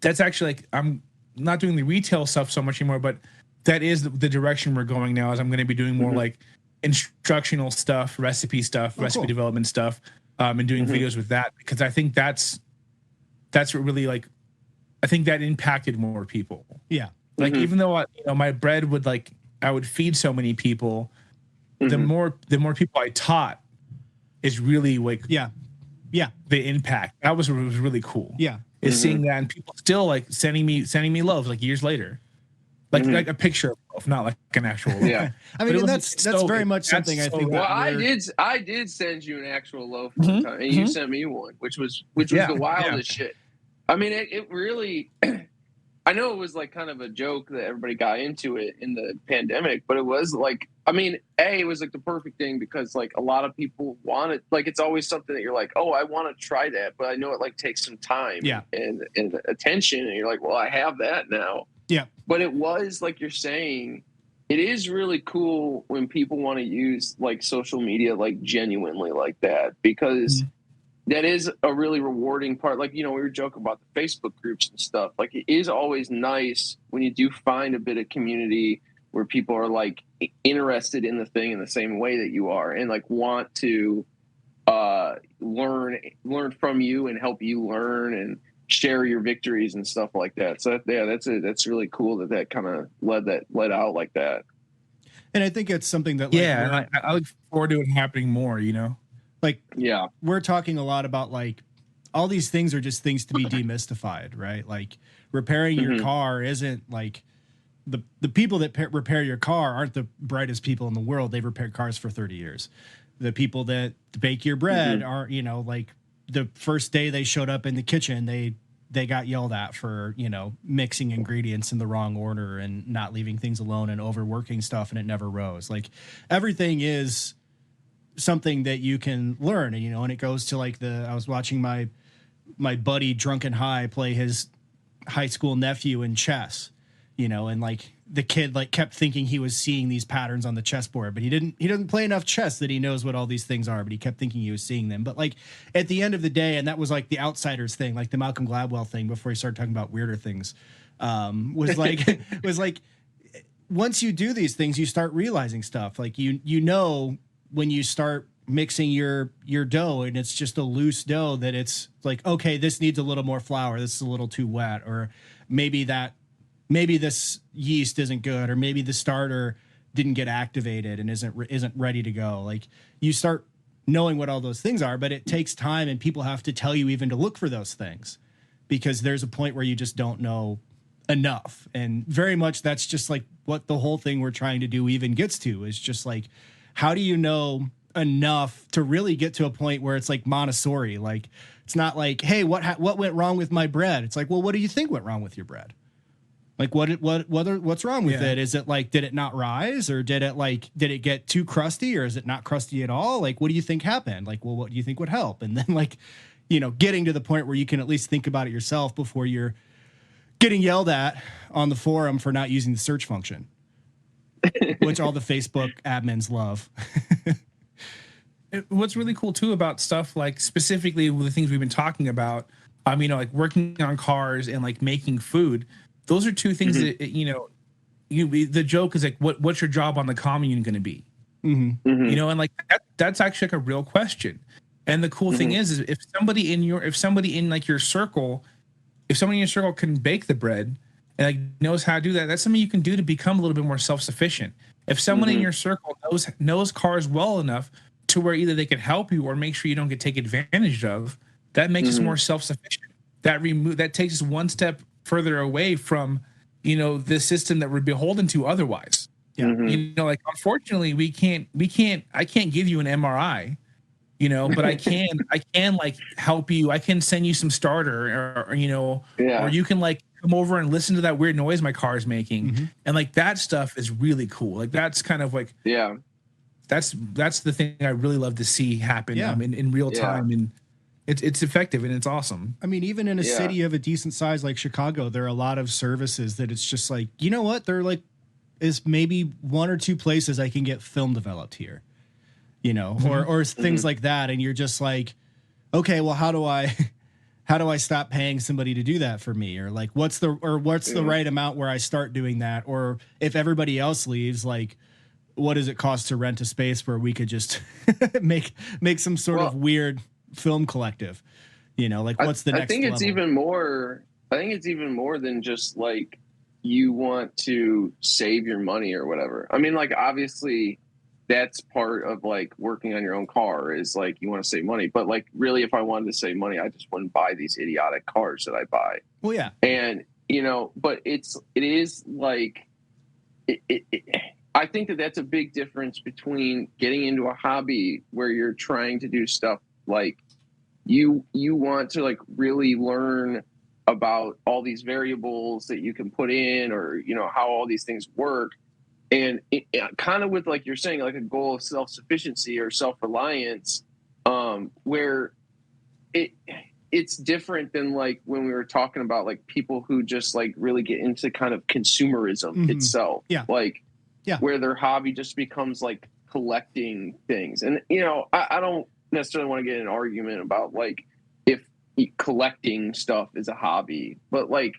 that's actually like, I'm not doing the retail stuff so much anymore, but that is the direction we're going now, is I'm going to be doing more like instructional stuff, recipe development stuff, and doing videos with that, because I think that's what really, like, I think that impacted more people. Yeah. Like, even though my bread would like, I would feed so many people, the more people I taught is really like, the impact. That was really cool. Yeah. Is seeing that, and people still like sending me loaves like years later. Like a picture of loaf, not like an actual loaf. Yeah. I mean, that's very much something I think. Well, I did send you an actual loaf one time, and you sent me one, which was the wildest shit. I mean, it really. I know it was like kind of a joke that everybody got into it in the pandemic, but it was like, I mean, it was like the perfect thing, because like a lot of people want it. Like, it's always something that you're like, oh, I want to try that, but I know it like takes some time and attention, and you're like, well, I have that now. Yeah. But it was like you're saying, it is really cool when people want to use like social media like genuinely like that, because that is a really rewarding part. Like, we were joking about the Facebook groups and stuff. Like, it is always nice when you do find a bit of community where people are like interested in the thing in the same way that you are, and like want to learn from you and help you learn and share your victories and stuff like that. So that's really cool that kind of led out like that. And I think it's something that like, I look forward to it happening more, Like, we're talking a lot about like all these things are just things to be demystified, right? Like, repairing your car isn't like the people that repair your car aren't the brightest people in the world. They've repaired cars for 30 years. The people that bake your bread are, like, the first day they showed up in the kitchen, they they got yelled at for, you know, mixing ingredients in the wrong order and not leaving things alone and overworking stuff, and it never rose. Like, everything is something that you can learn. And, you know, and it goes to like I was watching my buddy Drunken High play his high school nephew in chess, you know, and like the kid like kept thinking he was seeing these patterns on the chessboard, but he doesn't play enough chess that he knows what all these things are, but he kept thinking he was seeing them. But like at the end of the day, and that was like the outsiders thing, like the Malcolm Gladwell thing before he started talking about weirder things, was like once you do these things, you start realizing stuff. Like you know when you start mixing your dough and it's just a loose dough, that it's like, okay, this needs a little more flour, this is a little too wet, or maybe this yeast isn't good, or maybe the starter didn't get activated and isn't ready to go. Like, you start knowing what all those things are, but it takes time, and people have to tell you even to look for those things, because there's a point where you just don't know enough. And very much that's just like what the whole thing we're trying to do even gets to, is just like, how do you know enough to really get to a point where it's like Montessori? Like, it's not like, hey, what went wrong with my bread? It's like, well, what do you think went wrong with your bread? Like, what's wrong with it? Is it like, did it not rise, or did it get too crusty, or is it not crusty at all? Like, what do you think happened? Like, well, what do you think would help? And then, like, you know, getting to the point where you can at least think about it yourself before you're getting yelled at on the forum for not using the search function, which all the Facebook admins love. What's really cool too about stuff like specifically the things we've been talking about, you know, like working on cars and like making food. Those are two things that, you know, the joke is like, what's your job on the commune going to be? You know, and like that's actually like a real question. And the cool thing is if somebody in your circle can bake the bread and like knows how to do that, that's something you can do to become a little bit more self-sufficient. If someone in your circle knows cars well enough to where either they can help you or make sure you don't get taken advantage of, that makes us more self-sufficient. That takes us one step further away from, you know, the system that we're beholden to otherwise. You know, like, unfortunately I can't give you an MRI, you know, but I can like help you. I can send you some starter, or you know, or you can like come over and listen to that weird noise my car is making. And like that stuff is really cool. Like, that's kind of like, that's the thing I really love to see happen in real time. And it's effective and it's awesome. I mean, even in a city of a decent size like Chicago, there are a lot of services that it's just like, you know what? They're like, is maybe one or two places I can get film developed here, you know, or things like that. And you're just like, okay, well, how do I stop paying somebody to do that for me? Or like, what's the right amount where I start doing that? Or if everybody else leaves, like, what does it cost to rent a space where we could just make some sort of weird film collective, you know, like, what's the next level? I think it's even more than just like, you want to save your money or whatever. I mean, like, obviously that's part of like working on your own car, is like, you want to save money, but like, really, if I wanted to save money, I just wouldn't buy these idiotic cars that I buy. Well, yeah. And, you know, but it is like, I think that that's a big difference between getting into a hobby where you're trying to do stuff like you want to like really learn about all these variables that you can put in, or, you know, how all these things work. And it kind of with, like you're saying, like a goal of self-sufficiency or self-reliance, where it's different than like when we were talking about like people who just like really get into kind of consumerism itself. Where their hobby just becomes like collecting things. And, you know, I don't necessarily want to get in an argument about like if collecting stuff is a hobby, but like,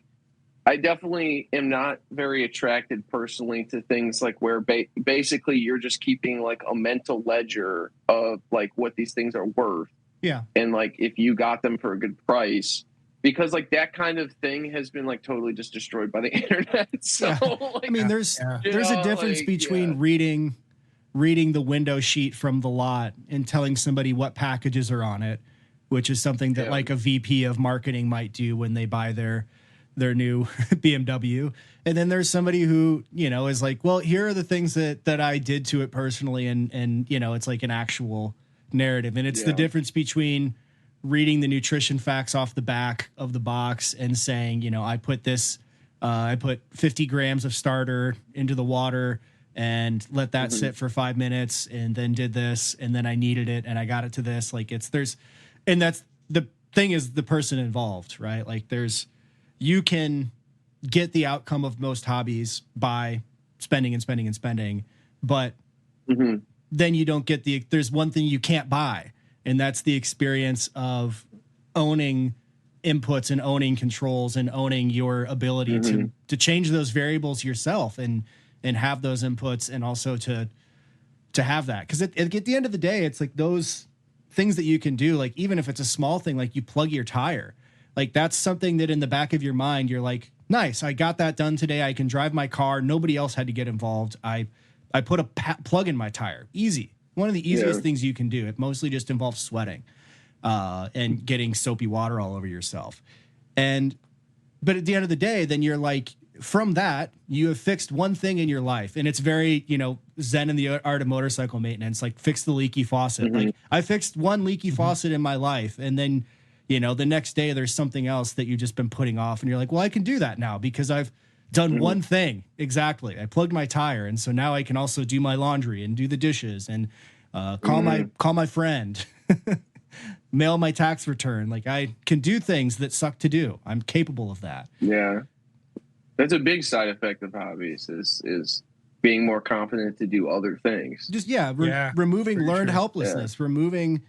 I definitely am not very attracted personally to things like where basically you're just keeping like a mental ledger of like what these things are worth. Yeah. And like, if you got them for a good price, because like that kind of thing has been like totally just destroyed by the internet. So like, I mean, there's a difference between reading the window sheet from the lot and telling somebody what packages are on it, which is something that like a VP of marketing might do when they buy their new BMW. And then there's somebody who, you know, is like, well, here are the things that I did to it personally. And, you know, it's like an actual narrative. And it's the difference between reading the nutrition facts off the back of the box and saying, you know, I put 50 grams of starter into the water and let that sit for 5 minutes and then did this and then I kneaded it and I got it to this. Like and that's the thing is the person involved, right? Like you can get the outcome of most hobbies by spending and spending and spending, but then you don't get there's one thing you can't buy, and that's the experience of owning inputs and owning controls and owning your ability to change those variables yourself and have those inputs, and also to have that. Because at the end of the day, it's like those things that you can do, like even if it's a small thing, like you plug your tire, like that's something that in the back of your mind, you're like, nice, I got that done today. I can drive my car. Nobody else had to get involved. I put a plug in my tire. Easy. One of the easiest things you can do. It mostly just involves sweating and getting soapy water all over yourself. But at the end of the day, then you're like, from that, you have fixed one thing in your life. And it's very, you know, Zen in the art of motorcycle maintenance, like fix the leaky faucet. Like I fixed one leaky faucet in my life. And then, you know, the next day there's something else that you've just been putting off. And you're like, well, I can do that now because I've done one thing. Exactly. I plugged my tire. And so now I can also do my laundry and do the dishes and call my friend, mail my tax return. Like I can do things that suck to do. I'm capable of that. Yeah. That's a big side effect of hobbies is being more confident to do other things. Just, removing learned helplessness, removing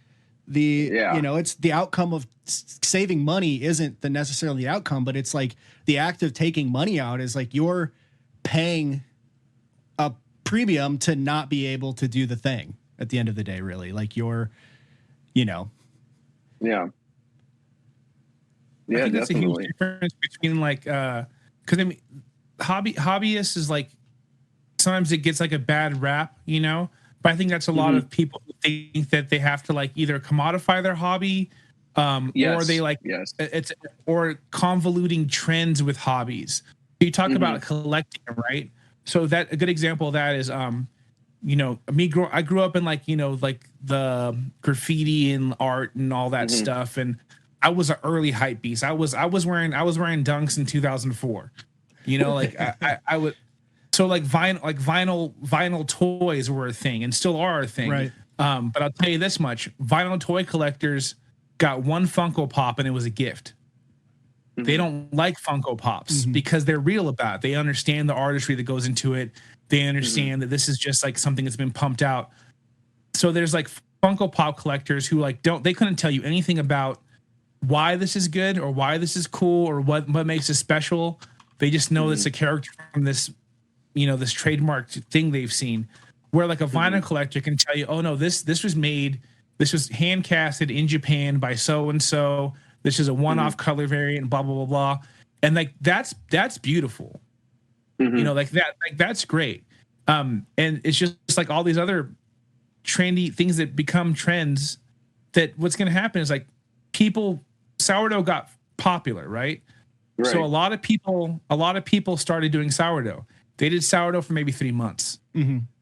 you know, it's the outcome of saving money isn't necessarily the outcome, but it's like the act of taking money out is like you're paying a premium to not be able to do the thing at the end of the day, really. Like you're, you know. Yeah. Yeah, I think definitely. that's a huge difference between like, because I mean, hobbyists is like sometimes it gets like a bad rap, you know. But I think that's a lot of people who think that they have to like either commodify their hobby, or they like it's or convoluting trends with hobbies. You talk about collecting, right? So that a good example of that is, you know, I grew up in like, you know, like the graffiti and art and all that stuff, and I was an early hype beast. I was wearing Dunks in 2004. You know, like I would. So like vinyl toys were a thing and still are a thing. Right. But I'll tell you this much: vinyl toy collectors got one Funko Pop and it was a gift. They don't like Funko Pops because they're real about it. They understand the artistry that goes into it. They understand that this is just like something that's been pumped out. So there's like Funko Pop collectors who like they couldn't tell you anything about why this is good or why this is cool or what makes it special. They just know it's a character from this, you know, this trademarked thing they've seen. Where like a vinyl collector can tell you, oh no, this was hand casted in Japan by so and so. This is a one-off color variant, blah blah blah blah, and like that's beautiful. You know, like that's great. And it's just like all these other trendy things that become trends. That what's going to happen is like sourdough got popular, right? So a lot of people started doing sourdough. They did sourdough for maybe 3 months.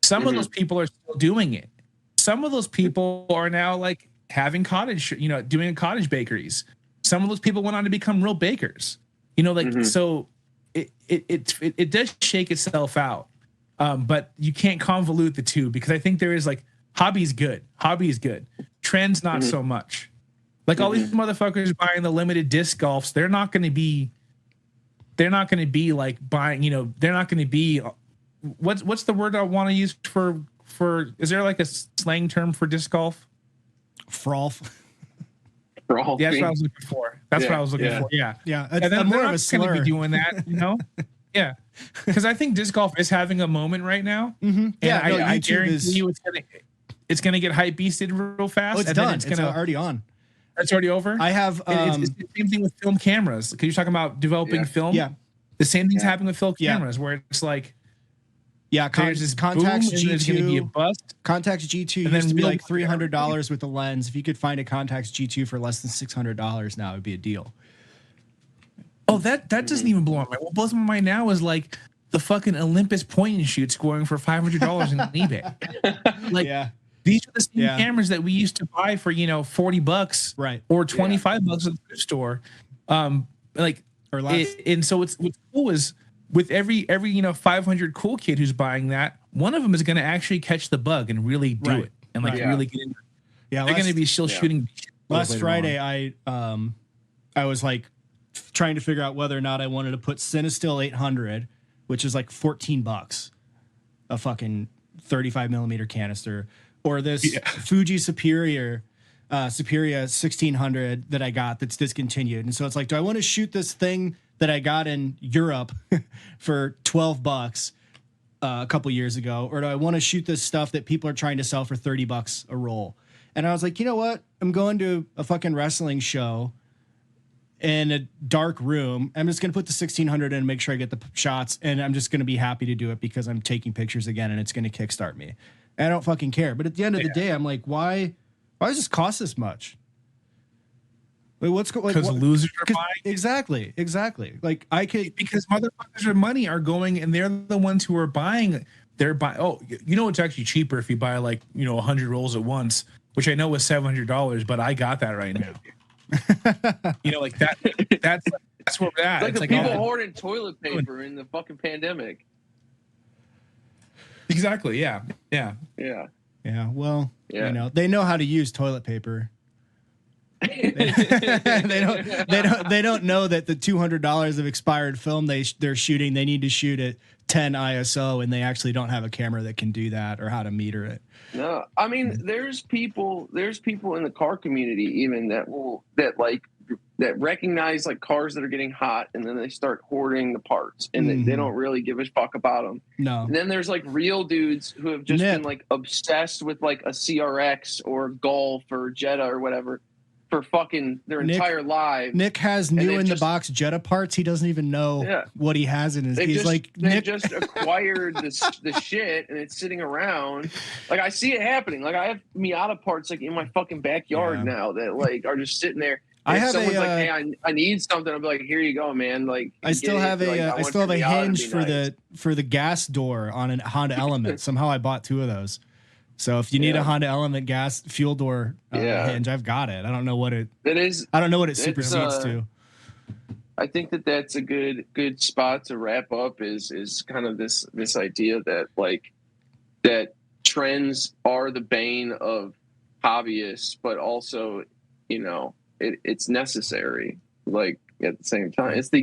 Some of those people are still doing it. Some of those people are now like having doing cottage bakeries. Some of those people went on to become real bakers. You know, like so it does shake itself out. But you can't convolute the two because I think there is like hobby is good. Trends not so much. Like all these motherfuckers buying the limited disc golfs, they're not going to be like buying, you know, they're not going to be what's the word I want to use for is there like a slang term for disc golf? Froth. Yeah, that's what I was looking for. What I was looking for. Yeah. Yeah. And then more they're of a not slur. going to be doing that, you know? Yeah. Because I think disc golf is having a moment right now. And I guarantee you it's going to get hype beasted real fast. Oh, it's done. It's already on. It's already over? I have... it's the same thing with film cameras. Because you're talking about developing film. Yeah. The same thing's happening with film cameras where it's like... Yeah, Contax G2. Going to be a bust. Contax G2 used to be like $300 with the lens. If you could find a Contax G2 for less than $600 now, it'd be a deal. Oh, that doesn't even blow my mind. What blows my mind now is like the fucking Olympus point and shoot scoring for $500 in eBay. Like, These are the same cameras that we used to buy for, $40, right, or $25 at the thrift store, or less. And so what's cool is with every 500 cool kid who's buying that, one of them is going to actually catch the bug and really do it and really get into it. Yeah, they're going to be still shooting. Last Friday, I was like trying to figure out whether or not I wanted to put Cinestill 800, which is like $14, a fucking 35 millimeter canister, or this Fuji Superior 1600 that I got that's discontinued. And so it's like, do I want to shoot this thing that I got in Europe for $12 a couple years ago, or do I want to shoot this stuff that people are trying to sell for $30 a roll? And I was like, you know what? I'm going to a fucking wrestling show in a dark room. I'm just going to put the 1600 in and make sure I get the shots. And I'm just going to be happy to do it because I'm taking pictures again and it's going to kickstart me. And I don't fucking care. But at the end of the day, I'm like, why does this cost this much? Like, because losers are buying. Exactly. Like because motherfuckers with money are going and they're the ones who are buying. They're buying. Oh, it's actually cheaper if you buy 100 rolls at once, which I know was $700, but I got that right now. Like that. That's where we're at. It's like people hoarding toilet paper in the fucking pandemic. Exactly. Yeah. Well, they know how to use toilet paper. they don't know that the $200 of expired film they're shooting, they need to shoot at 10 ISO, and they actually don't have a camera that can do that or how to meter it. No, I mean, there's people in the car community even that recognize like cars that are getting hot, and then they start hoarding the parts, and they don't really give a fuck about them. No. And then there's like real dudes who have just been like obsessed with like a CRX or Golf or Jetta or whatever for fucking their entire lives. Nick has new in the box Jetta parts. He doesn't even know what he has in his. They just acquired the shit, and it's sitting around. Like, I see it happening. Like, I have Miata parts like in my fucking backyard now that like are just sitting there. I have someone's like, hey, I need something. I'll be like, here you go, man. Like, I still have a hinge for the gas door on a Honda Element. Somehow I bought two of those. So if you need a Honda Element gas fuel door hinge, I've got it. I don't know what it is. I don't know what it supersedes to. I think that's a good spot to wrap up. Is kind of this idea that like that trends are the bane of hobbyists, but also it's necessary. Like at the same time, it's the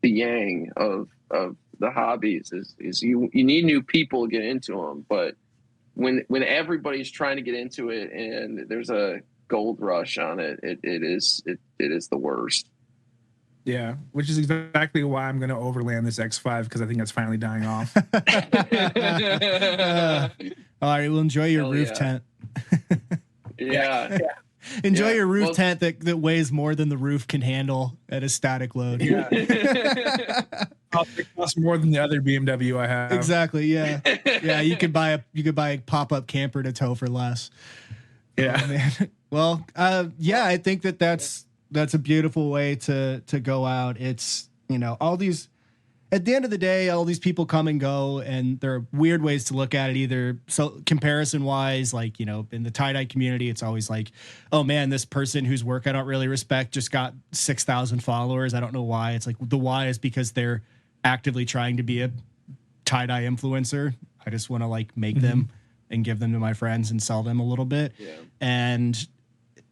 yang of the hobbies. Is you need new people to get into them, but when everybody's trying to get into it and there's a gold rush on it, it is the worst. Yeah, which is exactly why I'm going to overland this X5 because I think it's finally dying off. All right, we'll enjoy your roof tent. Enjoy your roof tent that weighs more than the roof can handle at a static load. Yeah. It costs more than the other BMW I have. Exactly. Yeah. Yeah. You could buy a pop-up camper to tow for less. Yeah. Man. Well, I think that's a beautiful way to go out. It's, all these, at the end of the day, all these people come and go, and there are weird ways to look at it, either so comparison wise, like, in the tie-dye community, it's always like, oh man, this person whose work I don't really respect just got 6,000 followers. I don't know why. It's like the why is because they're actively trying to be a tie-dye influencer. I just want to like make them and give them to my friends and sell them a little bit. Yeah. And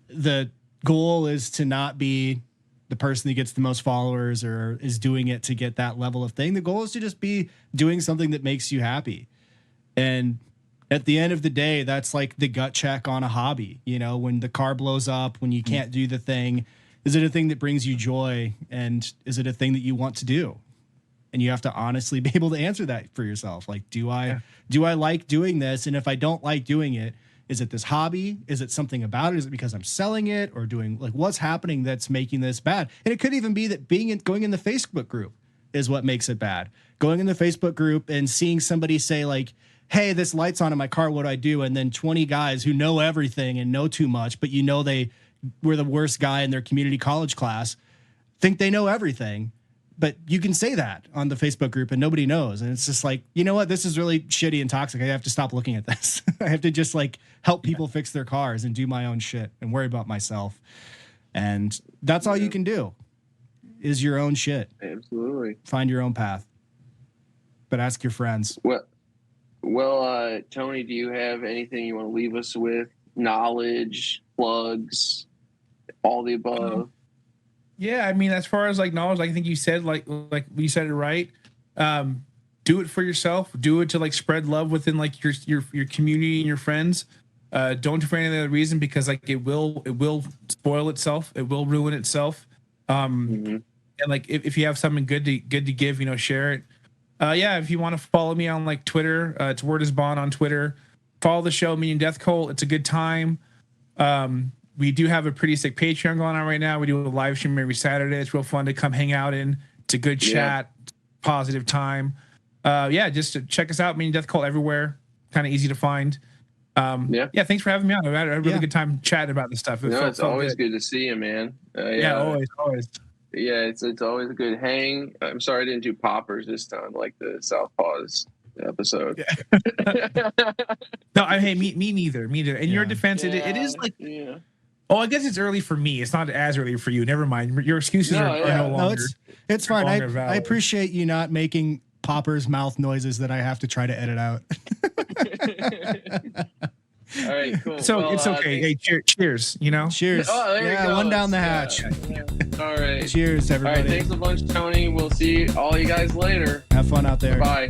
the goal is to not be the person that gets the most followers or is doing it to get that level of thing. The goal is to just be doing something that makes you happy. And at the end of the day, that's like the gut check on a hobby. When the car blows up, when you can't do the thing, is it a thing that brings you joy? And is it a thing that you want to do? And you have to honestly be able to answer that for yourself. Like, do I like doing this? And if I don't like doing it, is it this hobby? Is it something about it? Is it because I'm selling it or doing like what's happening that's making this bad? And it could even be that going in the Facebook group is what makes it bad. Going in the Facebook group and seeing somebody say like, hey, this light's on in my car, what do I do? And then 20 guys who know everything and know too much, but they were the worst guy in their community college class, think they know everything. but you can say that on the Facebook group and nobody knows. And it's just like, you know what? This is really shitty and toxic. I have to stop looking at this. I have to just like help people fix their cars and do my own shit and worry about myself. And that's all you can do is your own shit. Absolutely. Find your own path. But ask your friends. Well, Tony, do you have anything you want to leave us with? Knowledge, plugs, all the above? Yeah, I mean, as far as like knowledge, I think you said like you said it right. Do it for yourself. Do it to like spread love within like your community and your friends. Don't do it for any other reason, because like it will spoil itself. It will ruin itself. And like if you have something good to give, share it. Yeah, if you want to follow me on like Twitter, it's Word is Bond on Twitter. Follow the show, Minion Death Cult. It's a good time. We do have a pretty sick Patreon going on right now. We do a live stream every Saturday. It's real fun to come hang out in. It's a good chat, positive time. Just to check us out, Minion Death Cult everywhere. Kind of easy to find. Thanks for having me on. I had a really good time chatting about this stuff. It's always good to see you, man. Always. Yeah, it's always a good hang. I'm sorry I didn't do poppers this time, like the Southpaws episode. Yeah. No, me neither. In your defense, it is like. Yeah. Oh, I guess it's early for me. It's not as early for you. Never mind. Your excuses are no longer. No, it's fine. I appreciate you not making Popper's mouth noises that I have to try to edit out. All right, cool. So it's okay. Hey, cheers. Cheers. Oh, there you go. One down the hatch. Yeah. All right. Cheers, everybody. All right, thanks a bunch, Tony. We'll see all you guys later. Have fun out there. Bye.